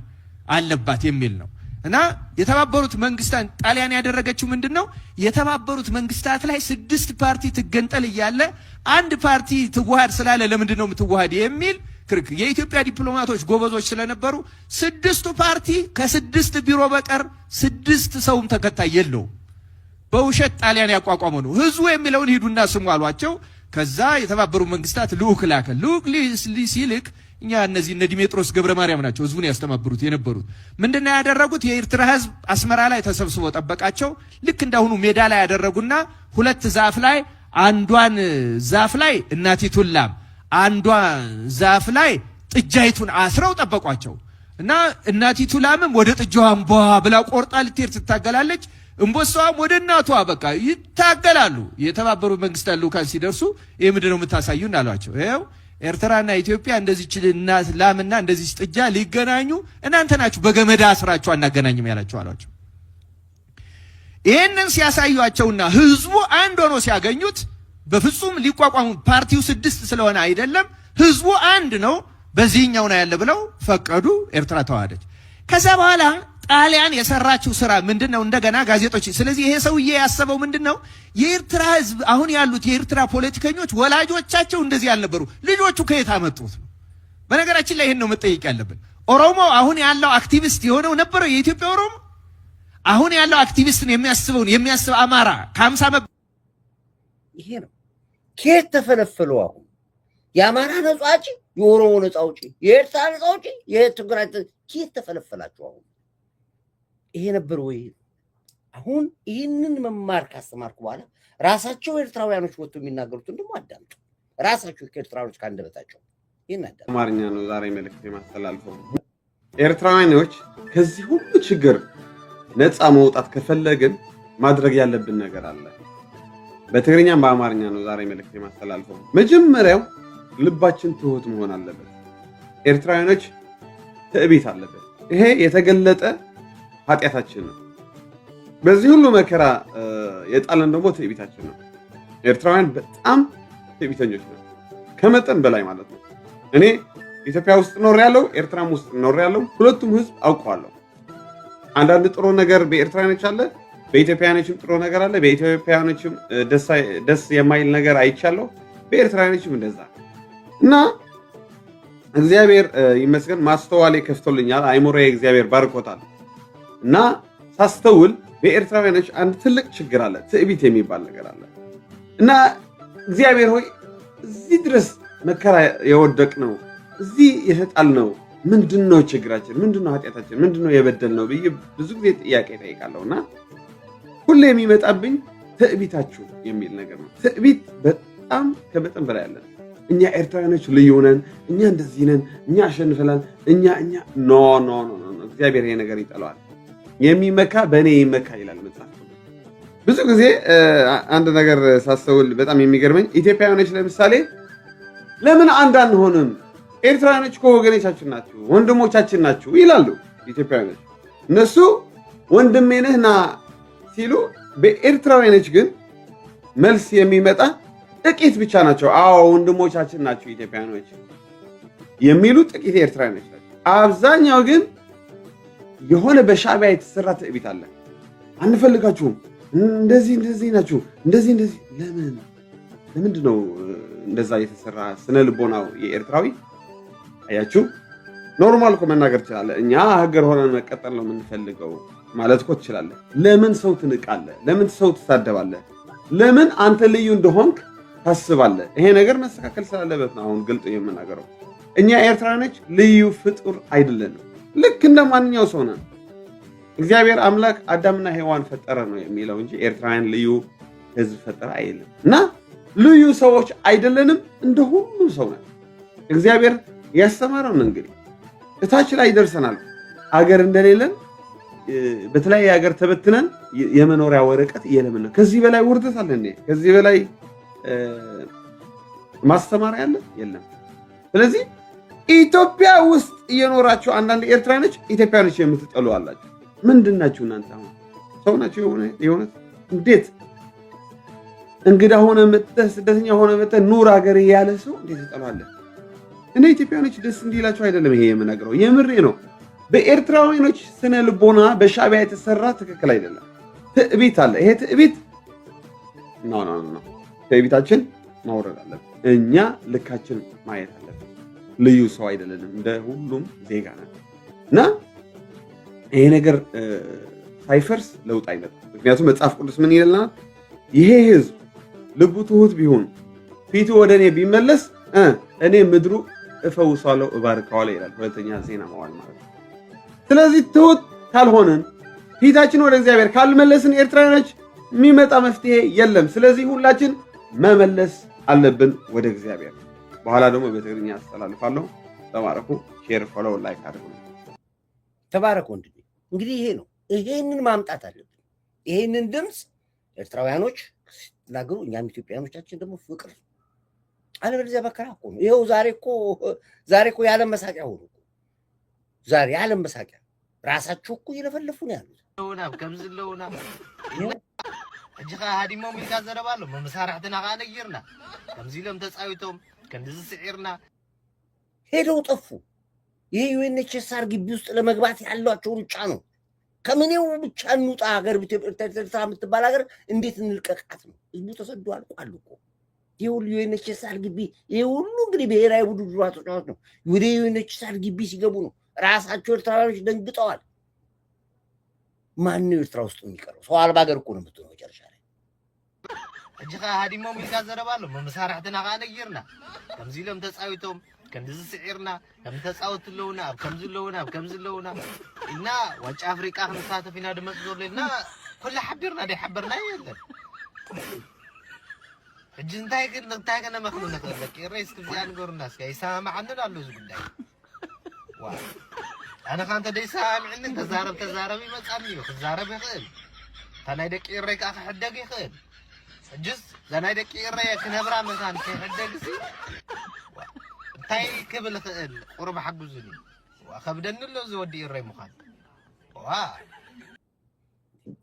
አለባት የሚል ነው። እና የተባበሩት መንግስታት ጣሊያን ያደረገችው ምንድነው? የተባበሩት መንግስታት ላይ 6 ፓርቲ ትገንጠል እያለ አንድ ፓርቲ ትዋሃድ ስላለ ለምንድነው የምትዋሃድ የሚል ክርክር። የኢትዮጵያ ዲፕሎማቶች ጎበዞች ስለነበሩ 6ቱ ፓርቲ ከ6 ቢሮ በቀር 6 ሰውም ተከታይ የለውም። በውሸት ጣሊያን ያቋቋመው ነው። ህዝቡ የሚለውን ሂዱና ስሙ አሏቸው። ከዛ የተባበሩት መንግስታት ልዑክ ላከ። ልዑክ ሲልክ እኛ እነዚህ እነ ዲሜጥሮስ ገብረ ማርያም ናቸው ህዝቡን ያስተባብሩት የነበሩት። ምንድነው ያደረጉት? የኤርትራ ህዝብ አስመራ ላይ ተሰብስቦ ጠበቃቸው። ልክ እንዳሁኑ ሜዳ ላይ ያደረጉና ሁለት ዛፍ ላይ አንዷን ዛፍ ላይ እናቲቱን ላም አንዷ ዛፍ ላይ ጥጃይቱን አስረው ጠበቋቸው። እና እናቲቱ ላምም ወደ ጥጃዋ እምቧ ብላ ቆርጣ ልትሄድ ትታገላለች። እምቦሳዋም ወደ እናቷ በቃ ይታገላሉ። የተባበሩት መንግስታት ልዑካን ሲደርሱ ይሄ ምንድነው የምታሳዩን አሏቸው። ይሄው ኤርትራና ኢትዮጵያ እንደዚህ እናት ላምና እንደዚህ ጥጃ ሊገናኙ እናንተ ናችሁ በገመድ አስራችሁ አናገናኝም ያላችሁ አሏቸው። ይሄንን ሲያሳዩአቸውና ህዝቡ አንድ ሆኖ ሲያገኙት በፍጹም ሊቋቋሙ ፓርቲው 6 ስለሆነ አይደለም ህዝቡ አንድ ነው በዚህኛው ነው ያለ ብለው ፈቀዱ። ኤርትራ ተዋሃደች። ከዛ በኋላ ጣሊያን የሰራችው ስራ ምንድነው? እንደገና ጋዜጦች ስለዚህ ይሄ ሰውዬ ያሰበው ምንድነው? የኤርትራ ህዝብ አሁን ያሉት የኤርትራ ፖለቲከኞች ወላጆቻቸው እንደዚህ ያልነበሩ ልጆቹ ከየት አመጡት ነው። በነገራችን ላይ ይሄን ነው መጠየቅ ያለብን። ኦሮሞ አሁን ያለው አክቲቪስት የሆነው ነበረው የኢትዮጵያ ኦሮሞ አሁን ያለው አክቲቪስትን የሚያስብ አማራ ከ50 ዓመት ይሄ ነው። ከየት ተፈለፈሉ? አሁን የአማራ ነፃ አውጪ፣ የኦሮሞ ነፃ አውጪ፣ የኤርትራ ነፃ አውጪ፣ የትግራይ ከየት ተፈለፈላችሁ? አሁን ይሄ ነበር ወይ? አሁን ይህንን መማር ካስተማርኩ በኋላ ራሳቸው ኤርትራውያኖች ወጥቶ የሚናገሩትን ደግሞ አዳምጡ። ራሳቸው ከኤርትራውያኖች ካንደበታቸው ይሄን አዳምጡ። አማርኛ ነው ዛሬ መልእክት የማስተላልፈው። ኤርትራውያኖች ከዚህ ሁሉ ችግር ነፃ መውጣት ከፈለግን ማድረግ ያለብን ነገር አለ። በትግርኛም በአማርኛ ነው ዛሬ መልእክት የማስተላልፈው። መጀመሪያው ልባችን ትሁት መሆን አለበት። ኤርትራውያኖች ትዕቢት አለበት። ይሄ የተገለጠ ኃጢአታችን ነው። በዚህ ሁሉ መከራ የጣለን ደግሞ ትዕቢታችን ነው። ኤርትራውያን በጣም ትዕቢተኞች ነው፣ ከመጠን በላይ ማለት ነው። እኔ ኢትዮጵያ ውስጥ ኖሬያለሁ፣ ኤርትራም ውስጥ ኖሬያለሁ። ሁለቱም ህዝብ አውቀዋለሁ። አንዳንድ ጥሩ ነገር በኤርትራውያኖች አለ፣ በኢትዮጵያውያኖችም ጥሩ ነገር አለ። በኢትዮጵያውያኖችም ደስ የማይል ነገር አይቻለሁ፣ በኤርትራውያኖችም እንደዛ እና እግዚአብሔር ይመስገን ማስተዋሌ ከፍቶልኛል። አይሞሬ እግዚአብሔር ባርኮታል እና ሳስተውል በኤርትራውያኖች አንድ ትልቅ ችግር አለ፣ ትዕቢት የሚባል ነገር አለ እና እግዚአብሔር ሆይ እዚህ ድረስ መከራ የወደቅነው እዚህ የተጣልነው ምንድነው ችግራችን? ምንድነው ኃጢአታችን? ምንድነው የበደልነው ብዬ ብዙ ጊዜ ጥያቄ ጠይቃለሁና ሁሌ የሚመጣብኝ ትዕቢታችሁ የሚል ነገር ነው። ትዕቢት በጣም ከመጠን በላይ አለ። እኛ ኤርትራውያኖች ልዩ ነን፣ እኛ እንደዚህ ነን፣ እኛ አሸንፈናል፣ እኛ ኖ እግዚአብሔር ይሄ ነገር ይጠላዋል። የሚመካ በእኔ ይመካ ይላል መጽሐፍ። ብዙ ጊዜ አንድ ነገር ሳስተውል በጣም የሚገርመኝ ኢትዮጵያውያኖች ለምሳሌ ለምን አንድ አንሆንም? ኤርትራውያኖች እኮ ወገኖቻችን ናችሁ፣ ወንድሞቻችን ናችሁ ይላሉ ኢትዮጵያውያኖች። እነሱ ወንድሜ ነህ ና ሲሉ፣ በኤርትራውያኖች ግን መልስ የሚመጣ ጥቂት ብቻ ናቸው። አዎ ወንድሞቻችን ናቸው ኢትዮጵያውያኖች የሚሉ ጥቂት ኤርትራውያኖች ናቸው። አብዛኛው ግን የሆነ በሻዕቢያ የተሰራ ትዕቢት አለ። አንፈልጋችሁም፣ እንደዚህ ናችሁ፣ እንደዚህ ለምንድን ነው እንደዛ የተሰራ ስነ ልቦናው የኤርትራዊ? አያችሁ፣ ኖርማል እኮ መናገር ትችላለህ። እኛ ሀገር ሆነን መቀጠል ነው የምንፈልገው ማለት እኮ ትችላለህ። ለምን ሰው ትንቃለህ? ለምን ሰው ትሳደባለህ? ለምን አንተ ልዩ እንደሆንክ ታስባለህ? ይሄ ነገር መስተካከል ስላለበት ነው አሁን ግልጽ የምናገረው። እኛ ኤርትራውያኖች ልዩ ፍጡር አይደለንም። ልክ እንደ ማንኛው ሰው ነን። እግዚአብሔር አምላክ አዳምና ሔዋን ፈጠረ ነው የሚለው እንጂ ኤርትራውያን ልዩ ህዝብ ፈጠረ አይልም። እና ልዩ ሰዎች አይደለንም፣ እንደ ሁሉ ሰው ነን። እግዚአብሔር ያስተማረን እንግዲህ እታች ላይ ደርሰናል። አገር እንደሌለን በተለያየ ሀገር ተበትነን የመኖሪያ ወረቀት እየለምን ነው። ከዚህ በላይ ውርደት አለ እንዴ? ከዚህ በላይ ማስተማሪያ አለ? የለም። ስለዚህ ኢትዮጵያ ውስጥ እየኖራችሁ አንዳንድ ኤርትራኖች ኢትዮጵያኖች የምትጠሉ አላችሁ። ምንድናችሁ እናንተ? አሁን ሰው ናችሁ የሆነ እንዴት እንግዳ ሆነ መጥተህ ስደተኛ ሆነ መጥተህ ኑር ሀገር ያለ ሰው እንዴት ትጠላለህ? እኔ ኢትዮጵያኖች ደስ እንዲላችሁ አይደለም ይሄ የምነግረው፣ የምሬ ነው። በኤርትራውያኖች ስነ ልቦና በሻዕቢያ የተሰራ ትክክል አይደለም። ትዕቢት አለ። ይሄ ትዕቢት ኖ ትዕቢታችን ማውረድ አለብን። እኛ ልካችን ማየት አለብን። ልዩ ሰው አይደለንም፣ እንደ ሁሉም ዜጋ ነን እና ይሄ ነገር ሳይፈርስ ለውጥ አይመጣም። ምክንያቱም መጽሐፍ ቅዱስ ምን ይለናል? ይሄ ህዝብ ልቡ ትሁት ቢሆን ፊቱ ወደ እኔ ቢመለስ እኔ ምድሩ እፈውሳለሁ እባርከዋለሁ ይላል። ሁለተኛ ዜና መዋዕል ማለት ነው። ስለዚህ ትሁት ካልሆነን ፊታችን ወደ እግዚአብሔር ካልመለስን ኤርትራውያኖች የሚመጣ መፍትሄ የለም። ስለዚህ ሁላችን መመለስ አለብን ወደ እግዚአብሔር። በኋላ ደግሞ በትግርኛ አስተላልፋለሁ። ተባረኩ። ሼር፣ ፎሎው፣ ላይክ አድርጉ። ተባረኩ። እንግዲህ ይሄ ነው። ይሄንን ማምጣት አለብን። ይሄንን ድምፅ ኤርትራውያኖች ሲናገሩ እኛም ኢትዮጵያኖቻችን ደግሞ ፍቅር አለበለዚያ በከራ እኮ ነው። ይኸው ዛሬ እኮ የዓለም መሳቂያ ሆኑ። ዛሬ የዓለም መሳቂያ ራሳቸው እኮ እየለፈለፉ ነው ያሉት። ከምዝለውና እጅኻ ሃዲሞም ኢልካ ዘረባሎ መሳርሕትና ኸ ነጊርና ከምዚሎም ተፃዊቶም ከምዚ ስዒርና ሄደው ጠፉ። ይሄ ዩኤንኤችሲአር ግቢ ውስጥ ለመግባት ያሏቸው ሩጫ ነው። ከምኔው ብቻ እንውጣ ሀገር ኤርትራ የምትባል ሀገር እንዴት እንልቀቃት ነው። ህዝቡ ተሰዶ አልቋል እኮ። ይሄ ሁሉ ዩኤንኤችሲአር ግቢ ይሄ ሁሉ እንግዲህ ብሔራዊ ቡድን ተጫዋች ነው። ወደ ዩኤንኤችሲአር ግቢ ሲገቡ ነው ራሳቸው ኤርትራውያኖች ደንግጠዋል። ማን ነው ኤርትራ ውስጥ የሚቀረው? ሰው አልባ ሀገር እኮ ነው የምትሆነው መጨረሻ ላይ። እጅኻ ሃዲሞም ኢልካ ዘረባሎ መሳርሕትና ኸ ነጊርና ከምዚሎም ተፃዊቶም ከምዚ ስዒርና ከም ተፃወትለውና ኣብ ከምዝለውና ኣብ ከምዝለውና እና ዋንጫ ኣፍሪቃ ክንሳተፍ ኢና ድመፅ ዘሎ ኢልና ኩሉ ሓቢርና ደይሓበርና የለን። ሕጂ እንታይ ከነመክሉ ንኽእል? ደቂ ሬስ ክብዚኣ ንገሩና እስኪ ይሰማምዓንን ኣሎ እዚ ጉዳይ። ኣነ ኻ እንተ ደይሰማምዕኒ ተዛረብ ይመፃኒ እዩ። ክዛረብ ይኽእል እታ ናይ ደቂ ሬ ከዓ ክሕደግ ይኽእል። ሕጅስ እዛ ናይ ደቂ ሬ ክነብራ መሳን ከይሕደግሲ እንታይ ክብል ክእል? ቁርብ ሓጉዙኒ ከብደኒ ኣሎ ዝወዲ ሬ ምዃን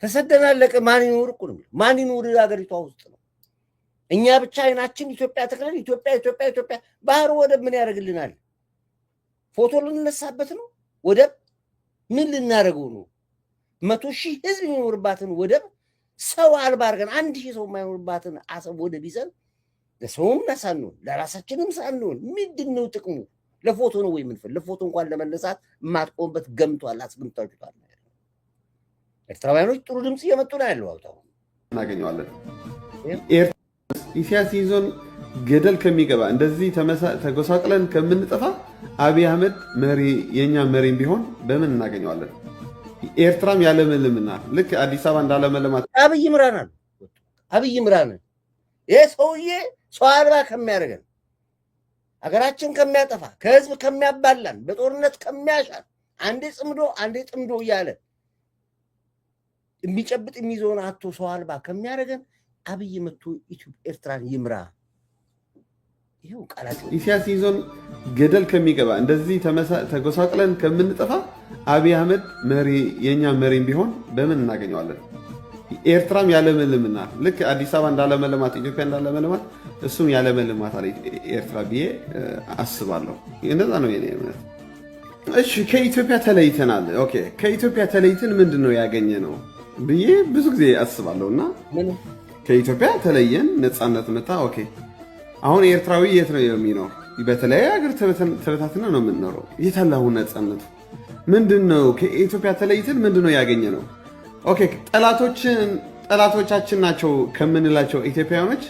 ተሰደን አለቀ። ማን ይኖር እኮ ነው። ማን ይኖር ሀገሪቷ ውስጥ ነው። እኛ ብቻ አይናችን ኢትዮጵያ ተክለን ኢትዮጵያ ባህር ወደብ ምን ያደርግልናል? ፎቶ ልንነሳበት ነው። ወደብ ምን ልናደርገው ነው? 100,000 ህዝብ የሚኖርባትን ወደብ ሰው አልባ አድርገን 1,000 ሰው የማይኖርባትን አሰብ ወደብ ይዘን ለሰውም ሳንሆን ለራሳችንም ሳንሆን ምንድነው ጥቅሙ? ለፎቶ ነው ወይ ምንፈል? ለፎቶ እንኳን ለመነሳት ማጥቆምበት ገምቷል፣ አስገምታችኋል። ኤርትራውያኖች ጥሩ ድምጽ እየመጡ ነው ያለው። አውጣው እናገኘዋለን። ኢሳያስ ይዞን ገደል ከሚገባ እንደዚህ ተጎሳቅለን ከምንጠፋ አብይ አህመድ መሪ የኛ መሪም ቢሆን በምን እናገኘዋለን? ኤርትራም ያለምልምና ልክ አዲስ አበባ እንዳለመለማት አብይ ምራን ይሄ ሰውዬ ሰው አልባ ከሚያደርገን ሀገራችን ከሚያጠፋ ከህዝብ ከሚያባላን በጦርነት ከሚያሻል አንዴ ጽምዶ እያለ የሚጨብጥ የሚይዘውን አቶ ሰው አልባ ከሚያደርገን አብይ መጥቶ ኤርትራን ይምራ። ይሄው ቃላት ኢሳያስ ይዞን ገደል ከሚገባ እንደዚህ ተጎሳቅለን ከምንጠፋ አብይ አህመድ መሪ የኛ መሪም ቢሆን በምን እናገኘዋለን? ኤርትራም ያለምልምና ልክ አዲስ አበባ እንዳለመለማት ኢትዮጵያ እንዳለመለማት እሱም ያለመልማት አለ ኤርትራ ብዬ አስባለሁ። እንደዛ ነው የኔ እምነት። እሺ ከኢትዮጵያ ተለይተናል። ኦኬ ከኢትዮጵያ ተለይተን ምንድነው ያገኘ ነው ብዬ ብዙ ጊዜ አስባለሁና ከኢትዮጵያ ተለየን፣ ነፃነት መጣ። ኦኬ አሁን ኤርትራዊ የት ነው የሚኖር? በተለያየ ሀገር ተበታትነ ነው የምንኖረው። የት አለ አሁን ነፃነቱ? ምንድነው ከኢትዮጵያ ተለይተን ምንድነው ያገኘ ነው? ኦኬ ጠላቶቻችን ናቸው ከምንላቸው ኢትዮጵያውያኖች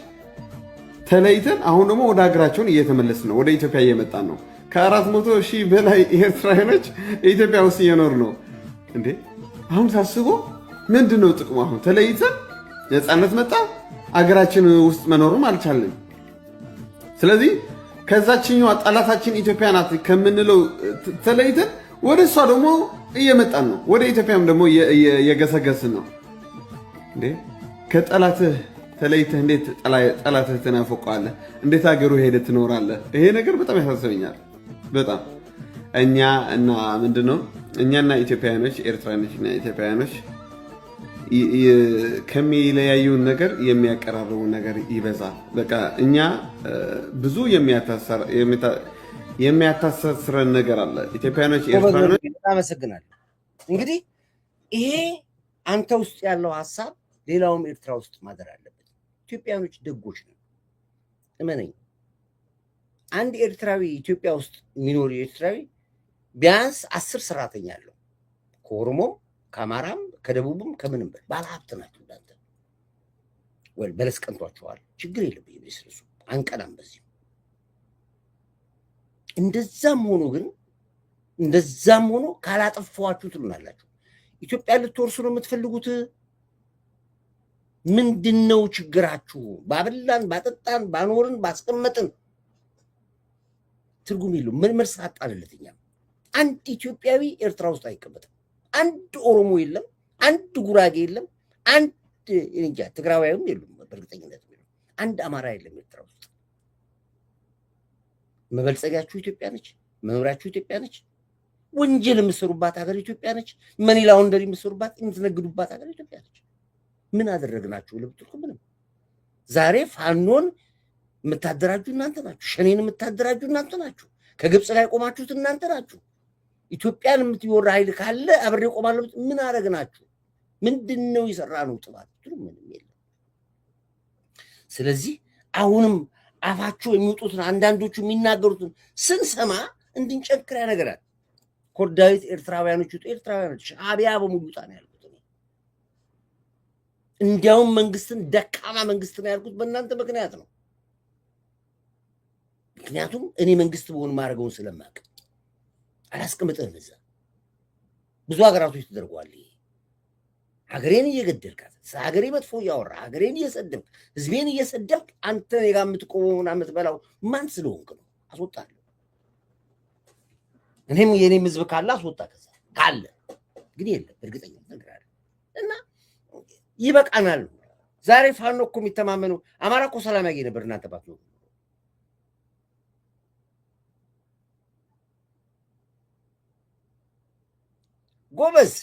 ተለይተን አሁን ደግሞ ወደ ሀገራቸውን እየተመለስን ነው። ወደ ኢትዮጵያ እየመጣን ነው። ከ400,000 በላይ ኤርትራውያኖች ኢትዮጵያ ውስጥ እየኖሩ ነው። እንዴ አሁን ሳስቦ ምንድነው ጥቅሙ? አሁን ተለይተን ነፃነት መጣ፣ አገራችን ውስጥ መኖርም አልቻለን። ስለዚህ ከዛችኛዋ ጠላታችን ኢትዮጵያ ናት ከምንለው ተለይተን ወደ እሷ ደግሞ እየመጣን ነው። ወደ ኢትዮጵያም ደግሞ እየገሰገስን ነው። እንዴ ከጠላትህ ተለይተህ እንዴት ጠላትህ ትናፍቀዋለህ? እንዴት ሀገሩ ሄደህ ትኖራለህ? ይሄ ነገር በጣም ያሳስበኛል። በጣም እኛና ኢትዮጵያውያኖች ኤርትራውያኖች እና ኢትዮጵያውያኖች ከሚለያዩን ነገር የሚያቀራርቡን ነገር ይበዛል። በቃ እኛ ብዙ የሚያታሳስረን ነገር አለ። ኢትዮጵያውያኖች ኤርትራውያኖች አመሰግናለሁ። እንግዲህ ይሄ አንተ ውስጥ ያለው ሐሳብ ሌላውም ኤርትራ ውስጥ ማደር አለበት። ኢትዮጵያውያኖች ደጎች ነው፣ እመነኝ። አንድ ኤርትራዊ ኢትዮጵያ ውስጥ የሚኖር ኤርትራዊ ቢያንስ 10 ሰራተኛ አለው። ከኦሮሞ ከአማራም ከደቡብም ከምንም ባለሀብት ናቸው እናንተ። ወይ በለስ ቀንቷቸዋል። ችግር የለብኝም ስለሱ አንቀናም በዚህ። እንደዛም ሆኖ ካላጠፋችሁ ትሉናላችሁ። ኢትዮጵያ ልትወርሱ ነው የምትፈልጉት? ምንድነው ችግራችሁ? ባበላን ባጠጣን ባኖርን ባስቀመጥን ትርጉም የለውም። ምን መልስ አጣንለትኛ? አንድ ኢትዮጵያዊ ኤርትራ ውስጥ አይቀመጥም። አንድ ኦሮሞ የለም፣ አንድ ጉራጌ የለም፣ አንድ እንጃ ትግራዋይም የለም። በእርግጠኝነት አንድ አማራ የለም ኤርትራ ውስጥ። መበልጸጊያችሁ ኢትዮጵያ ነች፣ መኖሪያችሁ ኢትዮጵያ ነች። ወንጀል የምትሰሩባት ሀገር ኢትዮጵያ ነች። መኒ ላውንደሪ የምትሰሩባት የምትነግዱባት ሀገር ኢትዮጵያ ነች። ምን አደረግናችሁ ለብትልኩ? ምንም። ዛሬ ፋኖን የምታደራጁ እናንተ ናችሁ። ሸኔን የምታደራጁ እናንተ ናችሁ። ከግብፅ ላይ ቆማችሁት እናንተ ናችሁ። ኢትዮጵያን የምትወራ ኃይል ካለ አብሬ ቆማለሁ። ምን አደረግናችሁ? ምንድነው የሰራነው ጥፋት? ምንም የለም። ስለዚህ አሁንም አፋችሁ የሚወጡትን አንዳንዶቹ የሚናገሩትን ስንሰማ እንድንጨክር ያነገራል። ኮርዳዊት ኤርትራውያኖች ሻዕቢያ በሙሉ ጣና ያልኩት እንዲያውም መንግስትን ደካማ መንግስት ነው ያልኩት በእናንተ ምክንያት ነው። ምክንያቱም እኔ መንግስት በሆን ማድረገውን ስለማቅ አላስቀምጥህም። እዛ ብዙ ሀገራቶች ተደርጓል። ሀገሬን እየገደልካት ሀገሬ መጥፎ እያወራ ሀገሬን እየሰደብክ ህዝቤን እየሰደብክ አንተ እኔ ጋር የምትቆመውና የምትበላው ማን ስለሆንክ ነው? አስወጣለሁ። እኔም የኔም ህዝብ ካለ አስወጣ። ከዛ ካለ ግን የለም እርግጠኛ ነግራለሁ። እና ይበቃናል። ዛሬ ፋኖ እኮ የሚተማመነው አማራ እኮ ሰላም ያገኝ ነበር እናንተ ባትኖሩ። ጎበዝ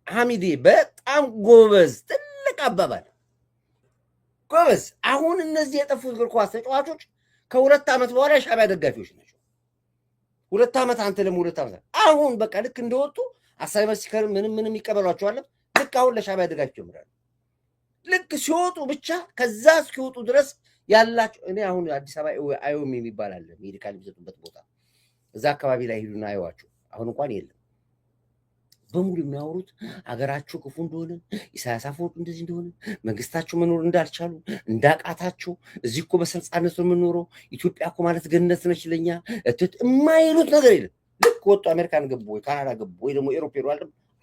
ሐሚዴ በጣም ጎበዝ፣ ትልቅ አባባል ጎበዝ። አሁን እነዚህ የጠፉት እግር ኳስ ተጫዋቾች ከሁለት ዓመት በኋላ የሻዕቢያ ደጋፊዎች ናቸው። 2 ዓመት አንተ ደግሞ 2 ዓመት አሁን በቃ ልክ እንደወጡ አሳይመንት ሲከር ምንም ይቀበሏቸዋል። ልክ አሁን ለሻዕቢያ ደጋፊ ጀምራሉ። ልክ ሲወጡ ብቻ ከዛ እስኪወጡ ድረስ ያላቸው እኔ አሁን አዲስ አበባ አይኦም የሚባል አለ ሜዲካል የሚሰጡበት ቦታ፣ እዛ አካባቢ ላይ ሄዱና አይዋቸው። አሁን እንኳን የለም። በሙሉ የሚያወሩት ሀገራቸው ክፉ እንደሆነ፣ ኢሳያስ አፈወርቂ እንደዚህ እንደሆነ፣ መንግስታቸው መኖር እንዳልቻሉ እንዳቃታቸው፣ እዚህ እኮ በነፃነት ነው የምንኖረው፣ ኢትዮጵያ እኮ ማለት ገነት ነች ለኛ የማይሉት ነገር የለም። ልክ ወጡ አሜሪካን ገቡ ወይ ካናዳ ገቡ ወይ ደግሞ ኤሮፕ ሄዱ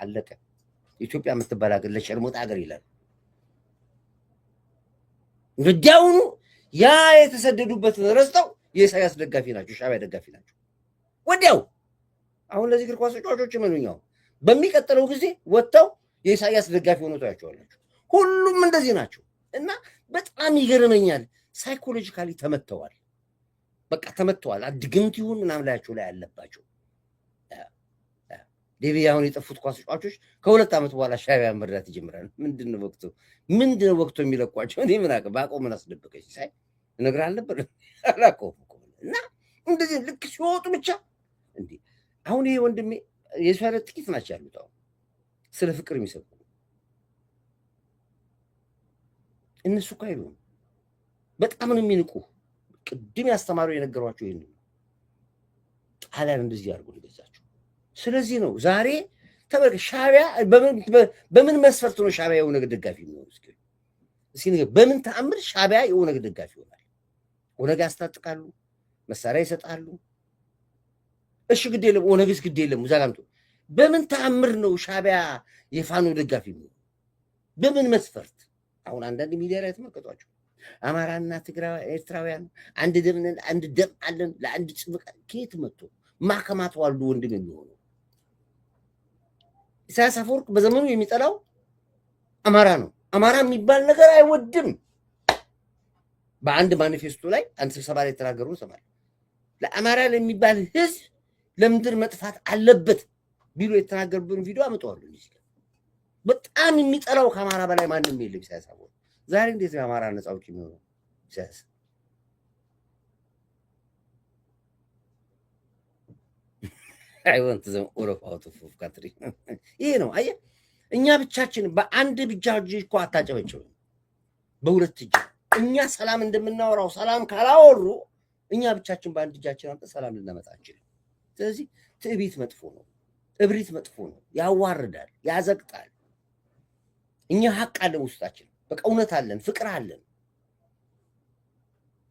አለቀ። ኢትዮጵያ የምትባል ሀገር ለሸርሞጣ ሀገር ይላል። ወዲያውኑ ያ የተሰደዱበትን ረስተው የኢሳያስ ደጋፊ ናቸው፣ ሻዕቢያ ደጋፊ ናቸው ወዲያው። አሁን ለዚህ እግር ኳስ ተጫዋቾች ምንኛው በሚቀጥለው ጊዜ ወጥተው የኢሳያስ ደጋፊ ሆነው ታያቸዋላችሁ። ሁሉም እንደዚህ ናቸው። እና በጣም ይገርመኛል። ሳይኮሎጂካሊ ተመተዋል። በቃ ተመተዋል። ድግምት ይሁን ምናምን ላያቸው ላይ አለባቸው። ዴቪ አሁን የጠፉት ኳስ ተጫዋቾች ከ2 ዓመት በኋላ ሻዕቢያ መርዳት ይጀምራል። ምንድነው ወቅቱ የሚለቋቸው? እኔ ምን አውቃለሁ። ባቆም ምን አስደበቀኝ? ሳይ እነግርህ አልነበር አላውቀውም እኮ። እና እንደዚህ ልክ ሲወጡ ብቻ እንዴ አሁን ይሄ ወንድሜ የሷለ ጥቂት ናቸው ያሉት አሁን ስለ ፍቅር የሚሰብኩ እነሱ እኮ አይሉም። በጣም ነው የሚንቁ። ቅድም ያስተማሩ የነገሯቸው ይሄን ጣሊያን እንደዚህ አድርጎ ሊገዛቸው። ስለዚህ ነው ዛሬ ተመልከት፣ ሻዕቢያ በምን መስፈርት ነው ሻዕቢያ የኦነግ ደጋፊ የሚሆነው? እስኪ ንገር። በምን ተአምር ሻዕቢያ የኦነግ ደጋፊ ይሆናል? ኦነግ ያስታጥቃሉ፣ መሳሪያ ይሰጣሉ። እሺ ግድ የለም ኦነግስ ግድ የለም ዛጋምጡ። በምን ተአምር ነው ሻዕቢያ የፋኖ ደጋፊ የሚሆነው? በምን መስፈርት? አሁን አንዳንድ ሚዲያ ላይ ተመልከቷቸው። አማራና ትግራይ ኤርትራውያን አንድ ደም አለን ለአንድ ጽብቅ ከየት መጥቶ ማከማት ዋልዱ ወንድም የሚሆነው? ኢሳያስ አፈወርቅ በዘመኑ የሚጠላው አማራ ነው። አማራ የሚባል ነገር አይወድም። በአንድ ማኒፌስቶ ላይ አንድ ስብሰባ ላይ የተናገሩ ሰማል። ለአማራ ለሚባል ህዝብ ለምድር መጥፋት አለበት ቢሉ የተናገሩብን ቪዲዮ አመጣዋለሁ። በጣም የሚጠላው ከአማራ በላይ ማንም የለም ኢሳያስ አፈወርቅ። ዛሬ እንዴት ነው አማራ ነፃ አውጪ የሚሆነው ኢሳያስ? I want them all out of country. ይሄ ነው አየህ። እኛ ብቻችን በአንድ ብቻ እኮ አታጨበጭብም፣ በሁለት እጅ። እኛ ሰላም እንደምናወራው ሰላም ካላወሩ እኛ ብቻችን በአንድ እጃችን አንተ ሰላም ልናመጣ አንችልም። ስለዚህ ትዕቢት መጥፎ ነው። እብሪት መጥፎ ነው፣ ያዋርዳል፣ ያዘቅጣል። እኛ ሀቅ አለን ውስጣችን፣ በቃ እውነት አለን፣ ፍቅር አለን።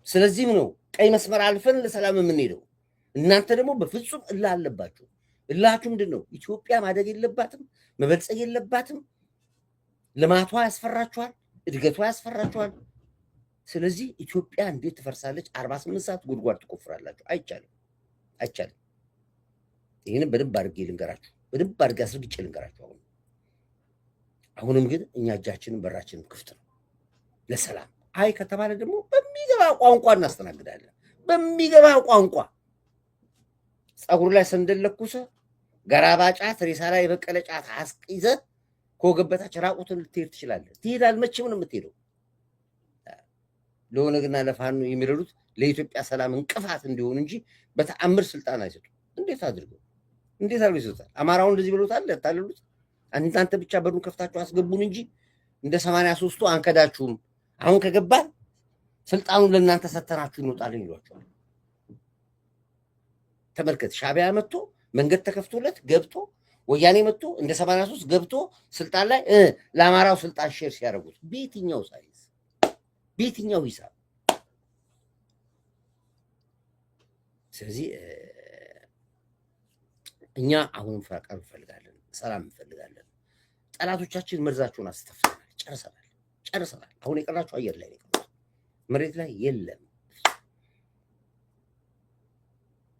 ስለዚህም ነው ቀይ መስመር አልፈን ለሰላም የምንሄደው። እናንተ ደግሞ በፍጹም እልህ አለባችሁ። እላችሁ ምንድነው? ኢትዮጵያ ማደግ የለባትም፣ መበልጸግ የለባትም። ልማቷ ያስፈራችኋል፣ እድገቷ ያስፈራችኋል። ስለዚህ ኢትዮጵያ እንዴት ትፈርሳለች? 48 ሰዓት ጉድጓድ ትቆፍራላችሁ። አይቻልም፣ አይቻልም። ይህንን በደንብ አድርጌ ልንገራችሁ፣ በደንብ አድርጌ አስረግጬ ልንገራችሁ። አሁንም ግን እኛ እጃችንን በራችንን ክፍት ነው ለሰላም። አይ ከተባለ ደግሞ በሚገባ ቋንቋ እናስተናግዳለን። በሚገባ ቋንቋ ፀጉር ላይ ሰንደል ለኩሰህ ገራባ ጫት፣ ሬሳ ላይ የበቀለ ጫት አስይዘህ ከወገበታች ራቁትን ልትሄድ ትችላለህ። ትሄዳለህ። መቼም ነው የምትሄደው። ለኦነግና ለፋኖ የሚረዱት ለኢትዮጵያ ሰላም እንቅፋት እንዲሆን እንጂ በተአምር ስልጣን አይሰጡም። እንዴት አድርገው ይሰጣል? አማራውን እንደዚህ ብሎታል ያታለሉት። እናንተ ብቻ በሩን ከፍታችሁ አስገቡን እንጂ እንደ 83ቱ አንከዳችሁም። አሁን ከገባን ስልጣኑን ለእናንተ ሰተናችሁ እንወጣለን ይሏቸዋል። ተመልከት፣ ሻዕቢያ መጥቶ መንገድ ተከፍቶለት ገብቶ፣ ወያኔ መጥቶ እንደ 83 ገብቶ ስልጣን ላይ ለአማራው ስልጣን ሼር ሲያደርጉት በየትኛው ሳይንስ በየትኛው ሂሳብ? ስለዚህ እኛ አሁንም ፍቅር እንፈልጋለን፣ ሰላም እንፈልጋለን። ጠላቶቻችን መርዛቸውን አስተፍተናል፣ ጨርሰናል። አሁን የቀራቸው አየር ላይ ነው፣ መሬት ላይ የለም።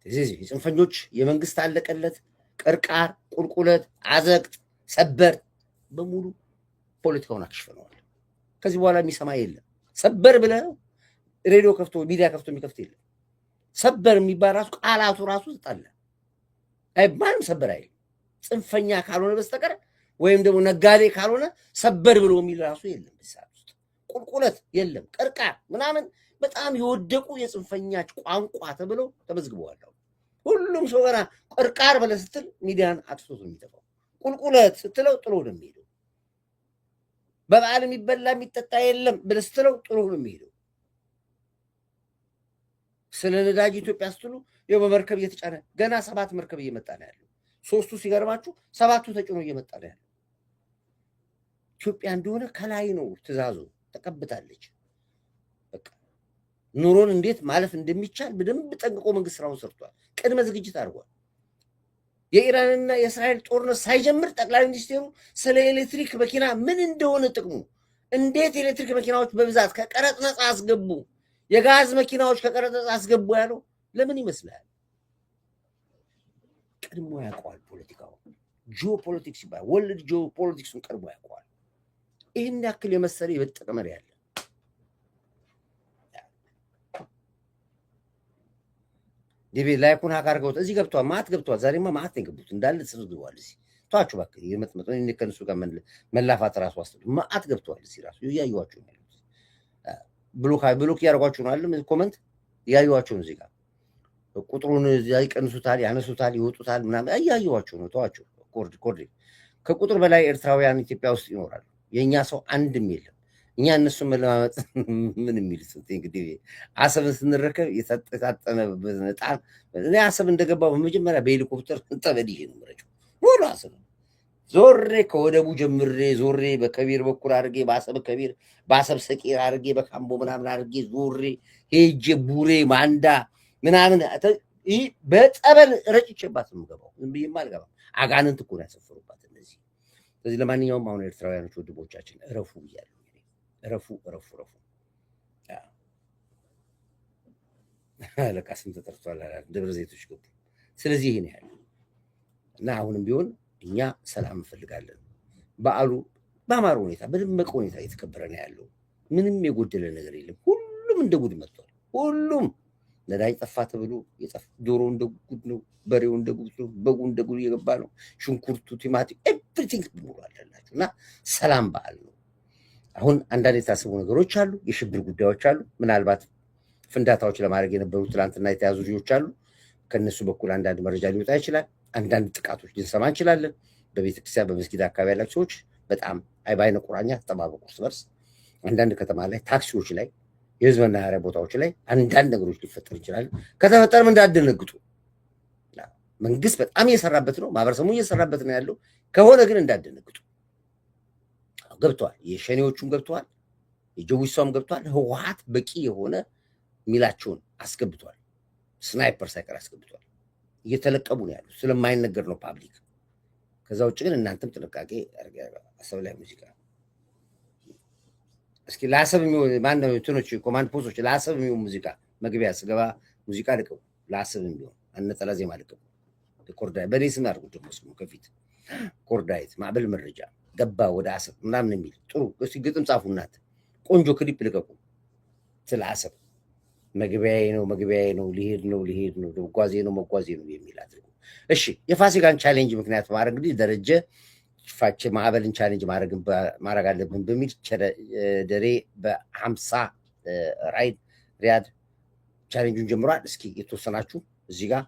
ስለዚህ የጽንፈኞች የመንግስት አለቀለት ቅርቃር፣ ቁልቁለት፣ አዘቅት፣ ሰበር በሙሉ ፖለቲካውን አክሽፈነዋል። ከዚህ በኋላ የሚሰማ የለም። ሰበር ብለው ሬዲዮ ከፍቶ ሚዲያ ከፍቶ የሚከፍት የለም። ሰበር የሚባል ራሱ ቃላቱ ራሱ ተጣላ። ማንም ሰበር አይልም ጽንፈኛ ካልሆነ በስተቀር ወይም ደግሞ ነጋዴ ካልሆነ ሰበር ብሎ የሚል ራሱ የለም። በሰዓት ውስጥ ቁልቁለት የለም፣ ቅርቃር ምናምን በጣም የወደቁ የጽንፈኛች ቋንቋ ተብለው ተመዝግበዋል። ሁሉም ሰው ገና ቅርቃር ብለህ ስትል ሚዲያን አጥፍቶት ነው የሚጠፋው። ቁልቁለት ስትለው ጥሎ ነው የሚሄደው። በበዓል የሚበላ የሚጠጣ የለም ብለህ ስትለው ጥሎ ነው የሚሄደው። ስለ ነዳጅ ኢትዮጵያ ስትሉ ይኸው በመርከብ እየተጫነ ገና 7 መርከብ እየመጣ ነው ያለው። 3ቱ ሲገርማችሁ 7ቱ ተጭኖ እየመጣ ነው ያለው። ኢትዮጵያ እንደሆነ ከላይ ነው ትእዛዙ፣ ተቀብታለች። በቃ ኑሮን እንዴት ማለፍ እንደሚቻል በደንብ ጠንቅቆ መንግስት ስራውን ሰርቷል። ቅድመ ዝግጅት አድርጓል። የኢራንና የእስራኤል ጦርነት ሳይጀምር ጠቅላይ ሚኒስቴሩ ስለ ኤሌክትሪክ መኪና ምን እንደሆነ ጥቅሙ፣ እንዴት ኤሌክትሪክ መኪናዎች በብዛት ከቀረጥ ነፃ አስገቡ፣ የጋዝ መኪናዎች ከቀረጥ ነፃ አስገቡ ያለው ለምን ይመስላል? ቀድሞ ያውቀዋል። ፖለቲካው ጂኦፖለቲክስ ይባላል። ወርልድ ጂኦፖለቲክሱን ቀድሞ ያውቀዋል። ይህን ያክል የመሰለ የበጠቀ መሪ ያለ ዲቪ ላይኩን ሀክ አድርገውት እዚህ ገብተዋል። ማት ገብተዋል። ዛሬማ ማት ነው የገቡት እንዳለ ተሰብስበዋል። እዚህ ተዋችሁ እባክህ የመጥመጥ ነው ከነሱ ጋር መላፋት ራሱ አስተው ማት ገብተዋል። እዚህ ራሱ እያዩዋችሁ ነው። ብሎክ ያደርጓችሁ ነው አይደል? ኮመንት እያዩዋችሁ ነው። እዚህ ጋር ቁጥሩን ይቀንሱታል፣ ያነሱታል፣ ይወጡታል ምናምን እያዩዋችሁ ነው። ተዋችሁ። ኮርድ ከቁጥር በላይ ኤርትራውያን ኢትዮጵያ ውስጥ ይኖራሉ። የኛ ሰው አንድም የለም። እኛ እነሱን መለማመጥ ምን የሚል እንግዲህ አሰብን ስንረከብ የታጠነ በጣም እኔ አሰብ እንደገባው በመጀመሪያ በሄሊኮፕተር ተበዲህ ነው ምረጭ ወሎ አሰብ ዞሬ ከወደቡ ጀምሬ ዞሬ በከቢር በኩል አድርጌ በአሰብ ከቢር በአሰብ ሰቂር አድርጌ በካምቦ ምናምን አድርጌ ዞሬ ሄጄ ቡሬ ማንዳ ምናምን ይህ በጸበል ረጭቼባት ነው የምገባው። ዝም ብዬማ አልገባም። አጋንንት እኮ ነው ያሰፈሩባት እነዚህ። ስለዚህ ለማንኛውም አሁን ኤርትራውያኖች ወንድሞቻችን እረፉ ብያለሁ። እረፉ። ለካ ስም ተጠርቷል። ደብረ ዘይቶች ገቡ። ስለዚህ ይሄ ነው ያለው እና አሁንም ቢሆን እኛ ሰላም እንፈልጋለን። በዓሉ በአማረ ሁኔታ በደመቀ ሁኔታ እየተከበረ ነው ያለው። ምንም የጎደለ ነገር የለም። ሁሉም እንደ ጉድ መጥቷል። ሁሉም ነዳጅ ጠፋ ተብሎ ዶሮ እንደ ጉድ ነው፣ በሬው እንደ ጉድ ነው፣ በጉ እንደ ጉድ እየገባ ነው። ሽንኩርቱ፣ ቲማቲም ኤቭሪቲንግ ብሎ አለላችሁ እና ሰላም በዓል ነው። አሁን አንዳንድ የታሰቡ ነገሮች አሉ፣ የሽብር ጉዳዮች አሉ። ምናልባት ፍንዳታዎች ለማድረግ የነበሩ ትላንትና የተያዙ ልጆች አሉ። ከነሱ በኩል አንዳንድ መረጃ ሊወጣ ይችላል። አንዳንድ ጥቃቶች ልንሰማ እንችላለን። በቤተክርስቲያን በመስጊድ አካባቢ ያላቸው ሰዎች በጣም በዓይነ ቁራኛ ተጠባበቁ እርስ በርስ። አንዳንድ ከተማ ላይ ታክሲዎች ላይ የህዝብ መናኸሪያ ቦታዎች ላይ አንዳንድ ነገሮች ሊፈጠር ይችላል። ከተፈጠረም እንዳትደነግጡ። መንግስት በጣም እየሰራበት ነው፣ ማህበረሰቡ እየሰራበት ነው ያለው። ከሆነ ግን እንዳደነግጡ ገብተዋል። የሸኔዎቹም ገብተዋል፣ የጀዊሷም ገብተዋል። ህወሓት በቂ የሆነ ሚላቸውን አስገብቷል፣ ስናይፐር ሳይቀር አስገብቷል። እየተለቀሙ ነው ያሉት፣ ስለማይነገር ነው ፓብሊክ። ከዛ ውጭ ግን እናንተም ጥንቃቄ አሰብ ላይ ሙዚቃ እስኪ ለአሰብ የሚሆን ማነው እንትኖች ኮማንድ ፖስቶች ለአሰብ የሚሆን ሙዚቃ መግቢያ ስገባ ሙዚቃ ልቀው፣ ለአሰብ የሚሆን ነጠላ ዜማ ልቀው። ኮርዳይ በኔ ስም አድርጉት ደግሞ ስሙ ከፊት ኮርዳይት ማዕበል መረጃ ገባ ወደ አሰብ ምናምን የሚል ጥሩ እስኪ ግጥም ጻፉናት፣ ቆንጆ ክሊፕ ልቀቁ ስለ አሰብ። መግቢያዬ ነው ሊሄድ ነው መጓዜ ነው የሚል አድርጉ። እሺ የፋሲካን ቻሌንጅ ምክንያት ማድረግ እንግዲህ ደረጀ ፋቼ ማዕበልን ቻሌንጅ ማድረግ አለብን በሚል ደሬ በ50 ራይድ ሪያድ ቻሌንጁን ጀምሯል። እስኪ የተወሰናችሁ እዚህ ጋር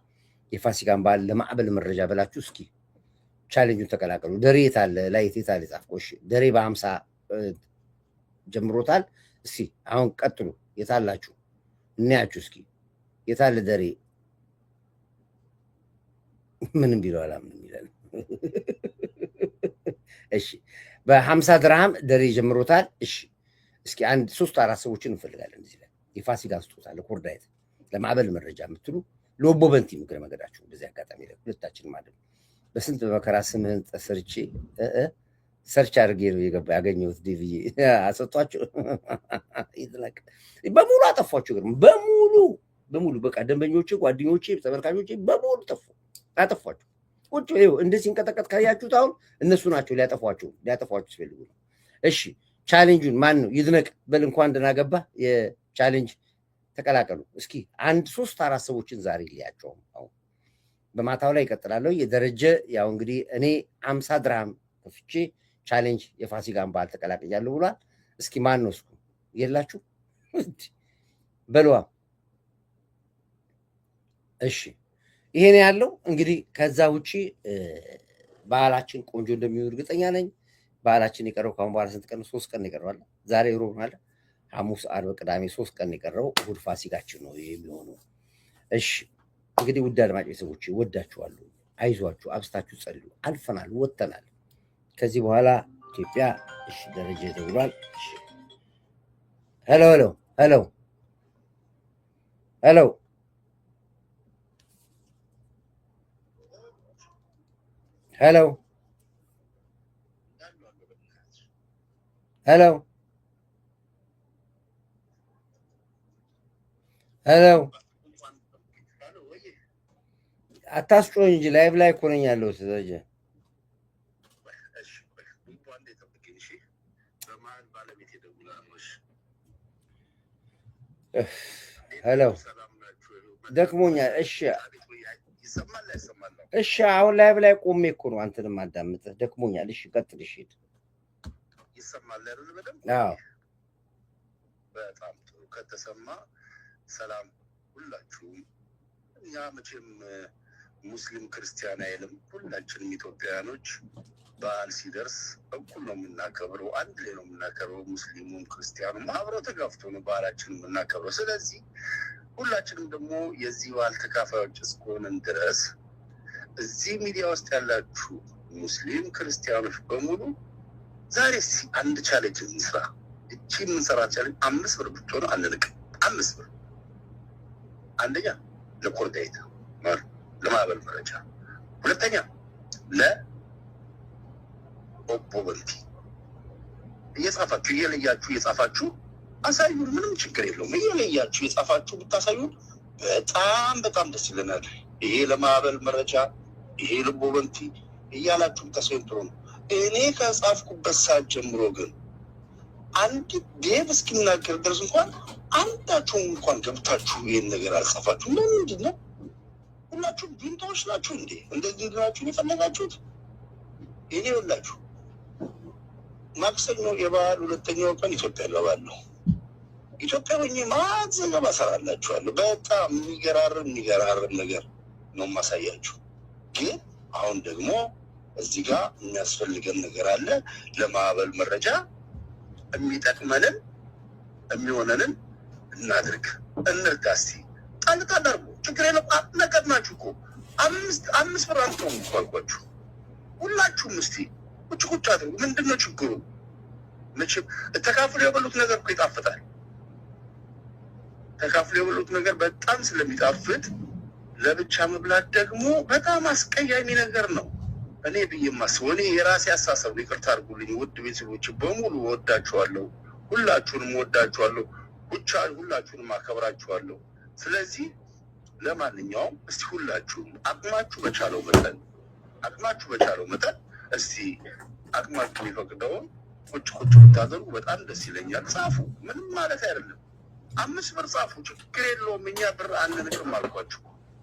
የፋሲካን በዓል ለማዕበል መረጃ ብላችሁ እስኪ ቻሌንጁን ተቀላቀሉ። ደሬ የታለ ላይ የታለ ጻፍኩ። እሺ ደሬ በ50 ጀምሮታል። እስኪ አሁን ቀጥሉ። የታላችሁ እናያችሁ እስኪ የታለ ደሬ ምንም ቢለው አላምንም ይላል። እሺ በ50 ድርሃም ደሬ ጀምሮታል። እሺ እስኪ አንድ 3-4 ሰዎችን እንፈልጋለን እዚህ ላይ የፋሲካ ስጦታ ለኮርዳይት ለማዕበል መረጃ የምትሉ ሎቦ በንቲ ምክረ መገዳችሁ በዚህ አጋጣሚ ላይ ሁለታችንም ማለት በስንት በመከራ ስምህን ሰርቼ ሰርች አድርጌ ነው ያገኘሁት። ዲቪ አሰጧቸው ይጥላቅ በሙሉ አጠፏቸው። ግን በሙሉ በቃ ደንበኞቼ፣ ጓደኞቼ፣ ተመልካቾቼ በሙሉ አጠፏቸው። ቁጭ ይኸው እንደዚህ እንቀጠቀጥ ካያችሁት አሁን እነሱ ናቸው ሊያጠፏችሁ ሲፈልጉ ነው። እሺ ቻሌንጁን ማን ነው ይድነቅ በል እንኳን ደህና ገባ የቻሌንጅ ተቀላቀሉ። እስኪ 1-3-4 ሰዎችን ዛሬ ሊያቸው አሁን በማታው ላይ ይቀጥላለሁ። የደረጀ ያው እንግዲህ እኔ 50 ድርሃም ከፍቼ ቻሌንጅ የፋሲካን በዓል ተቀላቅያለሁ ብሏል። እስኪ ማን ነው እስኩ የላችሁ በለዋ። እሺ ይሄን ያለው እንግዲህ ከዛ ውጪ በዓላችን ቆንጆ እንደሚሆን እርግጠኛ ነኝ። በዓላችን የቀረው ካሁን በኋላ ስንት ቀን? 3 ቀን ይቀረዋል። ዛሬ ሮብ አለ፣ ሐሙስ፣ ዓርብ፣ ቅዳሜ 3 ቀን የቀረው እሑድ ፋሲካችን ነው የሚሆነው። እሺ እንግዲህ ውድ አድማጭ ሰዎች ወዳችኋለሁ። አይዟችሁ፣ አብስታችሁ ጸልዩ። አልፈናል፣ ወጥተናል። ከዚህ በኋላ ኢትዮጵያ እሺ ደረጃ ተብሏል። እሺ ሄሎ ሄሎ ሄሎ ሄሎ ሄሎ ሄሎ ሄሎ አታስጮኝ እንጂ ላይቭ ላይ እኮ ነኝ ያለሁት። ደረጃ ሄሎ ደክሞኛል። እሺ አሁን ላይቭ ላይ ቆሜ እኮ ነው አንተንም አዳምጥህ። ደክሞኛል። እሺ ቀጥል። እሺ ይሰማል አይደል? በደንብ አዎ፣ በጣም ጥሩ። ከተሰማ ሰላም ሁላችሁም። እኛ መቼም ሙስሊም ክርስቲያን አይልም። ሁላችንም ኢትዮጵያውያኖች በዓል ሲደርስ እኩል ነው የምናከብረው፣ አንድ ላይ ነው የምናከብረው። ሙስሊሙም ክርስቲያኑም አብረው ተጋፍቶ ነው በዓላችን የምናከብረው። ስለዚህ ሁላችንም ደግሞ የዚህ በዓል ተካፋዮች እስከሆንን ድረስ እዚህ ሚዲያ ውስጥ ያላችሁ ሙስሊም ክርስቲያኖች በሙሉ ዛሬ አንድ ቻሌንጅ እንስራ። እቺ የምንሰራ ቻሌንጅ 5 ብር ብትሆን አንልቅም። 5 ብር አንደኛ ለኮርዳይት ለማዕበል መረጃ፣ ሁለተኛ ለኦቦ በንቲ እየጻፋችሁ አሳዩን። ምንም ችግር የለውም። እየለያችሁ የጻፋችሁ ብታሳዩን በጣም ደስ ይለናል። ይሄ ለማዕበል መረጃ፣ ይሄ ለኦቦ በንቲ እያላችሁ ብታሳዩን ጥሩ ነው። እኔ ከጻፍኩበት ሰዓት ጀምሮ ግን አንድ ዴቭ እስኪናገር ድረስ እንኳን አንዳችሁም እንኳን ገብታችሁ ይህን ነገር አልጻፋችሁ። ምንድን ነው? ሁላችሁም ቢንታዎች ናችሁ እንዴ? እንደዚህ ናችሁ የፈለጋችሁት? እኔ ሁላችሁ ማክሰኞ የበዓል 2ኛው ቀን ኢትዮጵያ እገባለሁ። ኢትዮጵያ ሆኜ ማት ዘገባ እሰራላችኋለሁ። በጣም የሚገራርም ነገር ነው የማሳያችሁ። ግን አሁን ደግሞ እዚህ ጋር የሚያስፈልገን ነገር አለ። ለማዕበል መረጃ የሚጠቅመንን የሚሆነንን እናድርግ፣ እንርዳ። እስኪ ጣል አድርጉ። ችግር የለም። ነገርናችሁ እኮ አምስት ብር አንተው እንኳን ሁላችሁም እስቲ ቁጭ አድርጉ። ምንድነው ችግሩ? መቼም ተካፍሎ የበሉት ነገር እኮ ይጣፍጣል። ተካፍሎ የበሉት ነገር በጣም ስለሚጣፍጥ ለብቻ መብላት ደግሞ በጣም አስቀያሚ ነገር ነው። እኔ ብዬማስበው እኔ የራሴ አሳሰብ ነው። ይቅርታ አድርጉልኝ ውድ ቤተሰቦች በሙሉ ወዳችኋለሁ። ሁላችሁንም ወዳችኋለሁ። ሁላችሁንም አከብራችኋለሁ። ስለዚህ ለማንኛውም እስቲ ሁላችሁም አቅማችሁ በቻለው መጠን እስቲ አቅማችሁ የሚፈቅደውን ቁጭ ብታደርጉ በጣም ደስ ይለኛል። ጻፉ፣ ምንም ማለት አይደለም። 5 ብር ጻፉ፣ ችግር የለውም። እኛ ብር አንንቅም አልኳችሁ።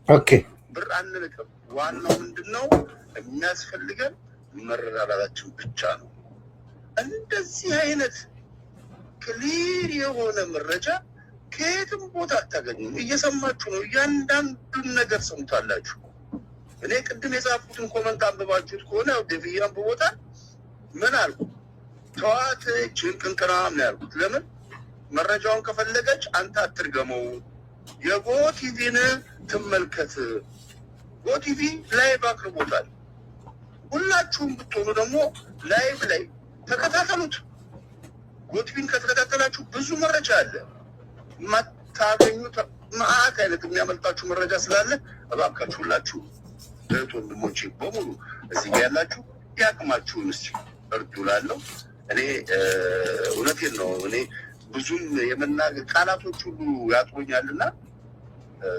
ኦኬ፣ ብር አንንቅም። ዋናው ምንድነው የሚያስፈልገን መረዳዳታችን ብቻ ነው። እንደዚህ አይነት ክሊር የሆነ መረጃ ከየትም ቦታ አታገኙም። እየሰማችሁ ነው። እያንዳንዱን ነገር ሰምታላችሁ። እኔ ቅድም የጻፍኩትን ኮመንት አንብባችሁት ከሆነ ደብያ አንብቦታ ምን አልኩ? ተዋት ጭንቅንቅራም ነው ያልኩት። ለምን መረጃውን ከፈለገች አንተ አትርገመው፣ የጎቲቪን ትመልከት። ጎቲቪ ላይቭ አቅርቦታል። ሁላችሁም ብትሆኑ ደግሞ ላይቭ ላይ ተከታተሉት። ጎቲቪን ከተከታተላችሁ ብዙ መረጃ አለ። ማታገኙት ማአት አይነት የሚያመልጣችሁ መረጃ ስላለ እባካችሁ ሁላችሁ እህት ወንድሞቼ በሙሉ እዚህ ጋር ያላችሁ ያቅማችሁን እስቲ እርዱ እላለሁ። እኔ እውነቴን ነው። እኔ ብዙም የመናገር ቃላቶች ሁሉ ያጥሩኛልና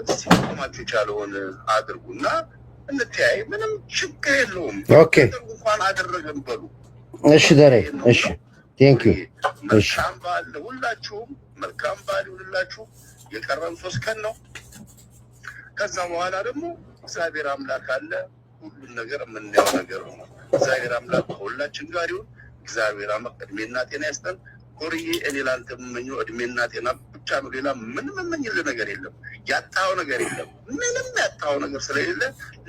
እስቲ አቅማችሁ የቻለውን አድርጉና እንተያይ። ምንም ችግር የለውም። ኦኬ፣ እንኳን አደረገን በሉ። እሺ ደሬ፣ እሺ ቴንክ ዩ። እሺ መልካም በዓል ሁላችሁም፣ መልካም በዓል ይሁንላችሁ። የቀረን 3 ቀን ነው። ከዛ በኋላ ደግሞ እግዚአብሔር አምላክ አለ። ሁሉን ነገር የምናየው ነገር ነው። እግዚአብሔር አምላክ ከሁላችን ጋር ይሁን። እግዚአብሔር አምላክ እድሜና ጤና ይስጠን። ኮርዬ እኔ ላንተ የምመኘው እድሜና ጤና ብቻ ነው። ሌላ ምንም የምመኝልህ ነገር የለም። ያጣኸው ነገር የለም። ምንም ያጣኸው ነገር ስለሌለ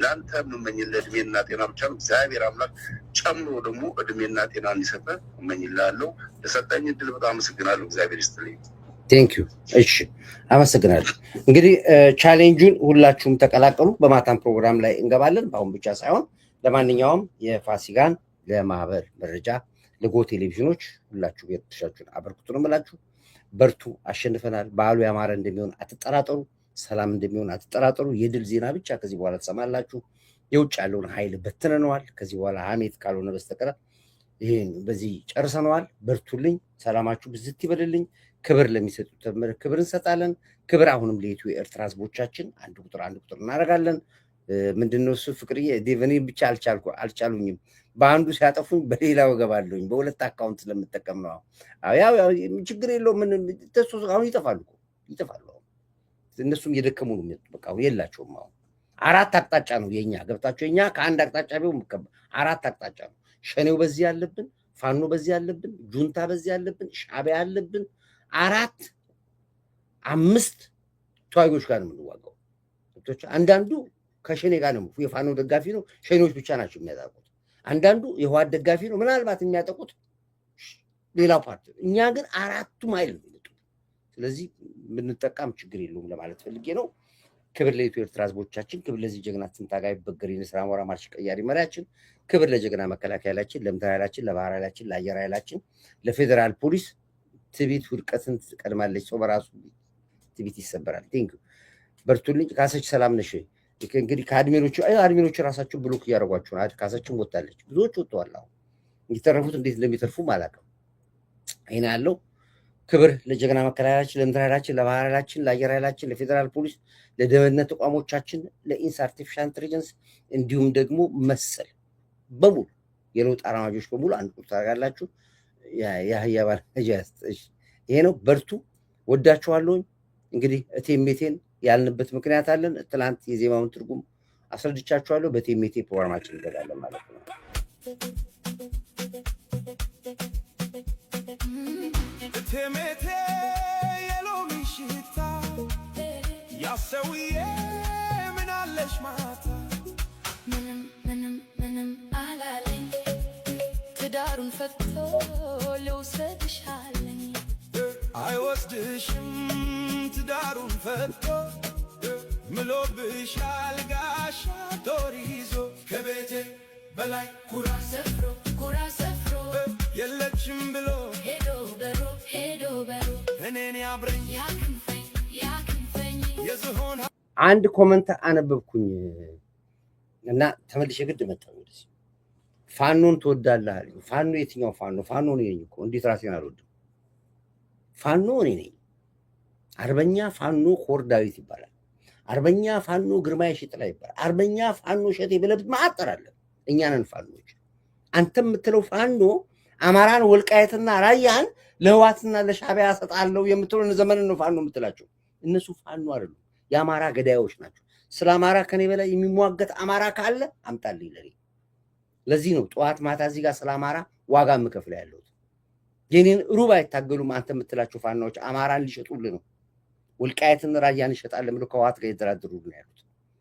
ላንተ የምመኝልህ እድሜና ጤና ብቻ ነው። እግዚአብሔር አምላክ ጨምሮ ደግሞ እድሜና ጤና እንዲሰጠህ እመኝልሃለሁ። ለሰጠኝ እድል በጣም አመሰግናለሁ። እግዚአብሔር ይስጥልኝ። ቴንክ ዩ። እሺ አመሰግናለሁ። እንግዲህ ቻሌንጁን ሁላችሁም ተቀላቀሉ። በማታም ፕሮግራም ላይ እንገባለን። በአሁን ብቻ ሳይሆን ለማንኛውም የፋሲካን ለማህበር መረጃ ለጎ ቴሌቪዥኖች ሁላችሁ የድርሻችሁን አበርክቱ ነው የምላችሁ። በርቱ፣ አሸንፈናል። በዓሉ ያማረ እንደሚሆን አትጠራጠሩ። ሰላም እንደሚሆን አትጠራጠሩ። የድል ዜና ብቻ ከዚህ በኋላ ትሰማላችሁ። የውጭ ያለውን ኃይል በትነነዋል። ከዚህ በኋላ ሀሜት ካልሆነ በስተቀር ይሄን በዚህ ጨርሰነዋል። በርቱልኝ። ሰላማችሁ ብዝት ይበልልኝ። ክብር ለሚሰጡት ክብር እንሰጣለን። ክብር አሁንም ለኢትዮ ኤርትራ ህዝቦቻችን አንድ ቁጥር እናደርጋለን። ምንድነው እሱ ፍቅርዬ ዴቨኒ ብቻ አልቻሉኝም። በአንዱ ሲያጠፉኝ በሌላው እገባለሁኝ። በሁለት አካውንት ስለምጠቀም ነው። ያው ችግር የለውም። ምን ተሱ አሁን ይጠፋሉ። እነሱም እየደከሙ ነው። በቃ የላቸውም። አሁን 4 አቅጣጫ ነው የኛ ገብታቸው። የኛ ከአንድ አቅጣጫ ቢሆን 4 አቅጣጫ ነው። ሸኔው በዚህ ያለብን፣ ፋኖ በዚህ ያለብን፣ ጁንታ በዚህ ያለብን፣ ሻዕቢያ ያለብን 4 5 ተዋጊዎች ጋር ነው የምንዋጋው። አንዳንዱ ከሸኔ ጋር ነው የፋኖ ደጋፊ ነው። ሸኔዎች ብቻ ናቸው የሚያጠቁት። አንዳንዱ የህወሓት ደጋፊ ነው። ምናልባት የሚያጠቁት ሌላው ፓርቲ። እኛ ግን 4ቱም ኃይል ነው የሚመጡት። ስለዚህ ብንጠቃም ችግር የለውም ለማለት ፈልጌ ነው። ክብር ለኢትዮ ኤርትራ ህዝቦቻችን፣ ክብር ለዚህ ጀግና ትንታጋይ በገሪ ንስራ ሞራ ማርሽ ቀያሪ መሪያችን፣ ክብር ለጀግና መከላከያ ኃይላችን፣ ለምድር ኃይላችን፣ ለባህር ኃይላችን፣ ለአየር ኃይላችን፣ ለፌዴራል ፖሊስ። ትዕቢት ውድቀትን ትቀድማለች። ሰው በራሱ ትዕቢት ይሰበራል። ቴንክ ዩ። በርቱልኝ። ካሰች ሰላም ነሽ? እንግዲህ ከአድሚኖቹ ራሳቸው ብሎክ እያደረጓቸው ነው። ካሰችን ወጣለች፣ ብዙዎች ወጥተዋል። አሁን የተረፉት እንዴት እንደሚተርፉም አላውቅም። ይሄን ያለው ክብር ለጀግና መከላከያችን፣ ለምድር ኃይላችን፣ ለባህር ኃይላችን፣ ለአየር ኃይላችን፣ ለፌዴራል ፖሊስ፣ ለደህንነት ተቋሞቻችን፣ ለኢንስ አርቲፊሻል ኢንተለጀንስ እንዲሁም ደግሞ መሰል በሙሉ የለውጥ አራማጆች በሙሉ አንድ ቁጥር ታደርጋላችሁ። ያህያ ባልጃ ይሄ ነው። በርቱ። ወዳችኋለሁኝ። እንግዲህ እቴሜቴን ያልንበት ምክንያት አለን። ትናንት የዜማውን ትርጉም አስረድቻችኋለሁ። በቴሜቴ ፕሮግራማችን እንገዳለን ማለት ነው። ቴሜቴ የሎሚ ሽታ ያሰውዬ ምን አለሽ ማታ ምንም አላለኝ ትዳሩን ፈቶ ልውሰድሽ አለኝ አይወስድሽም ትዳሩን ፈቶ ምሎብሻል ጋሻ ዶር ይዞ ከቤቴ በላይ ኩራት ሰፍሮ የለችም ብሎ ሄዶ በሮ እኔን ያብረኝ ያክንፈኝ የዝሆን አንድ ኮመንት አነበብኩኝ እና ተመልሼ ግድ መጣሁ ወደዚህ። ፋኖን ትወዳለህ አለኝ። ፋኖ የትኛው ፋኖ? ፋኖ እኔ ነኝ እኮ። እንዴት ራሴን አልወድም? ፋኖ እኔ ነኝ። አርበኛ ፋኖ ኮር ዳዊት ይባላል። አርበኛ ፋኖ ግርማይ ሽጥላ ይባላል። አርበኛ ፋኖ ሸቴ ብለህ ማጠራለህ። እኛ ነን ፋኖች። አንተ የምትለው ፋኖ አማራን ወልቃየትና ራያን ለህዋትና ለሻዕቢያ ሰጣለው የምትለው ዘመን ነው ፋኖ የምትላቸው። እነሱ ፋኖ አይደሉም፣ የአማራ ገዳዮች ናቸው። ስለ አማራ ከኔ በላይ የሚሟገት አማራ ካለ አምጣልኝ ለኔ። ለዚህ ነው ጠዋት ማታ እዚህ ጋር ስለ አማራ ዋጋ የምከፍለው ያለሁት። የኔን ሩብ አይታገሉም። አንተ የምትላቸው ፋኖች አማራን ሊሸጡልህ ነው። ወልቃየትን ራያን ይሸጣል ብለው ከህወሓት ጋር ይደራደሩ ነው ያሉት።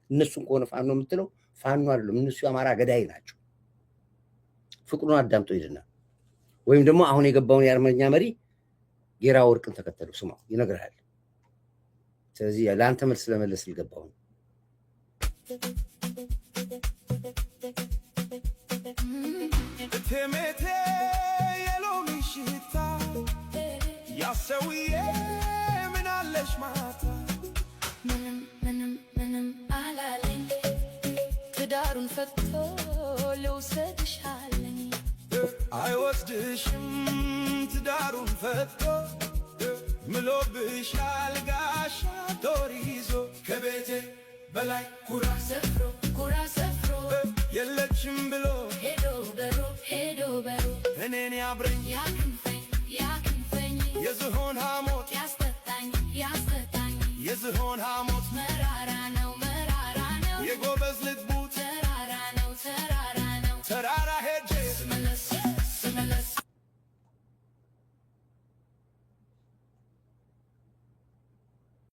እነሱን ከሆነ ፋኖ የምትለው ፋኖ አይደለም፣ እነሱ የአማራ ገዳይ ናቸው። ፍቅሩን አዳምጦ ይድና ወይም ደግሞ አሁን የገባውን የአርመኛ መሪ ጌራ ወርቅን ተከተሉ፣ ስማው ይነግርሃል። ስለዚህ ለአንተ መልስ ለመለስ ልገባው ነው። ቴሜቴ የሎሚ ሽታ ያሰውዬ ምን አለሽ ማታ ምንም አላለኝ ትዳሩን ፈቶ ልውሰድሽ አለኝ አይወስድሽም ትዳሩን ፈቶ ምሎብሻል ጋሻ ዶር ይዞ ከቤቴ በላይ ኩራት ሰፍሮ የለችም ብሎ ሄዶ በሮ እኔን ያብረኝ ያክንፈኝ የዝሆን ሐሞት ያስጠጣኝ የዝሆን ሐሞት መራራ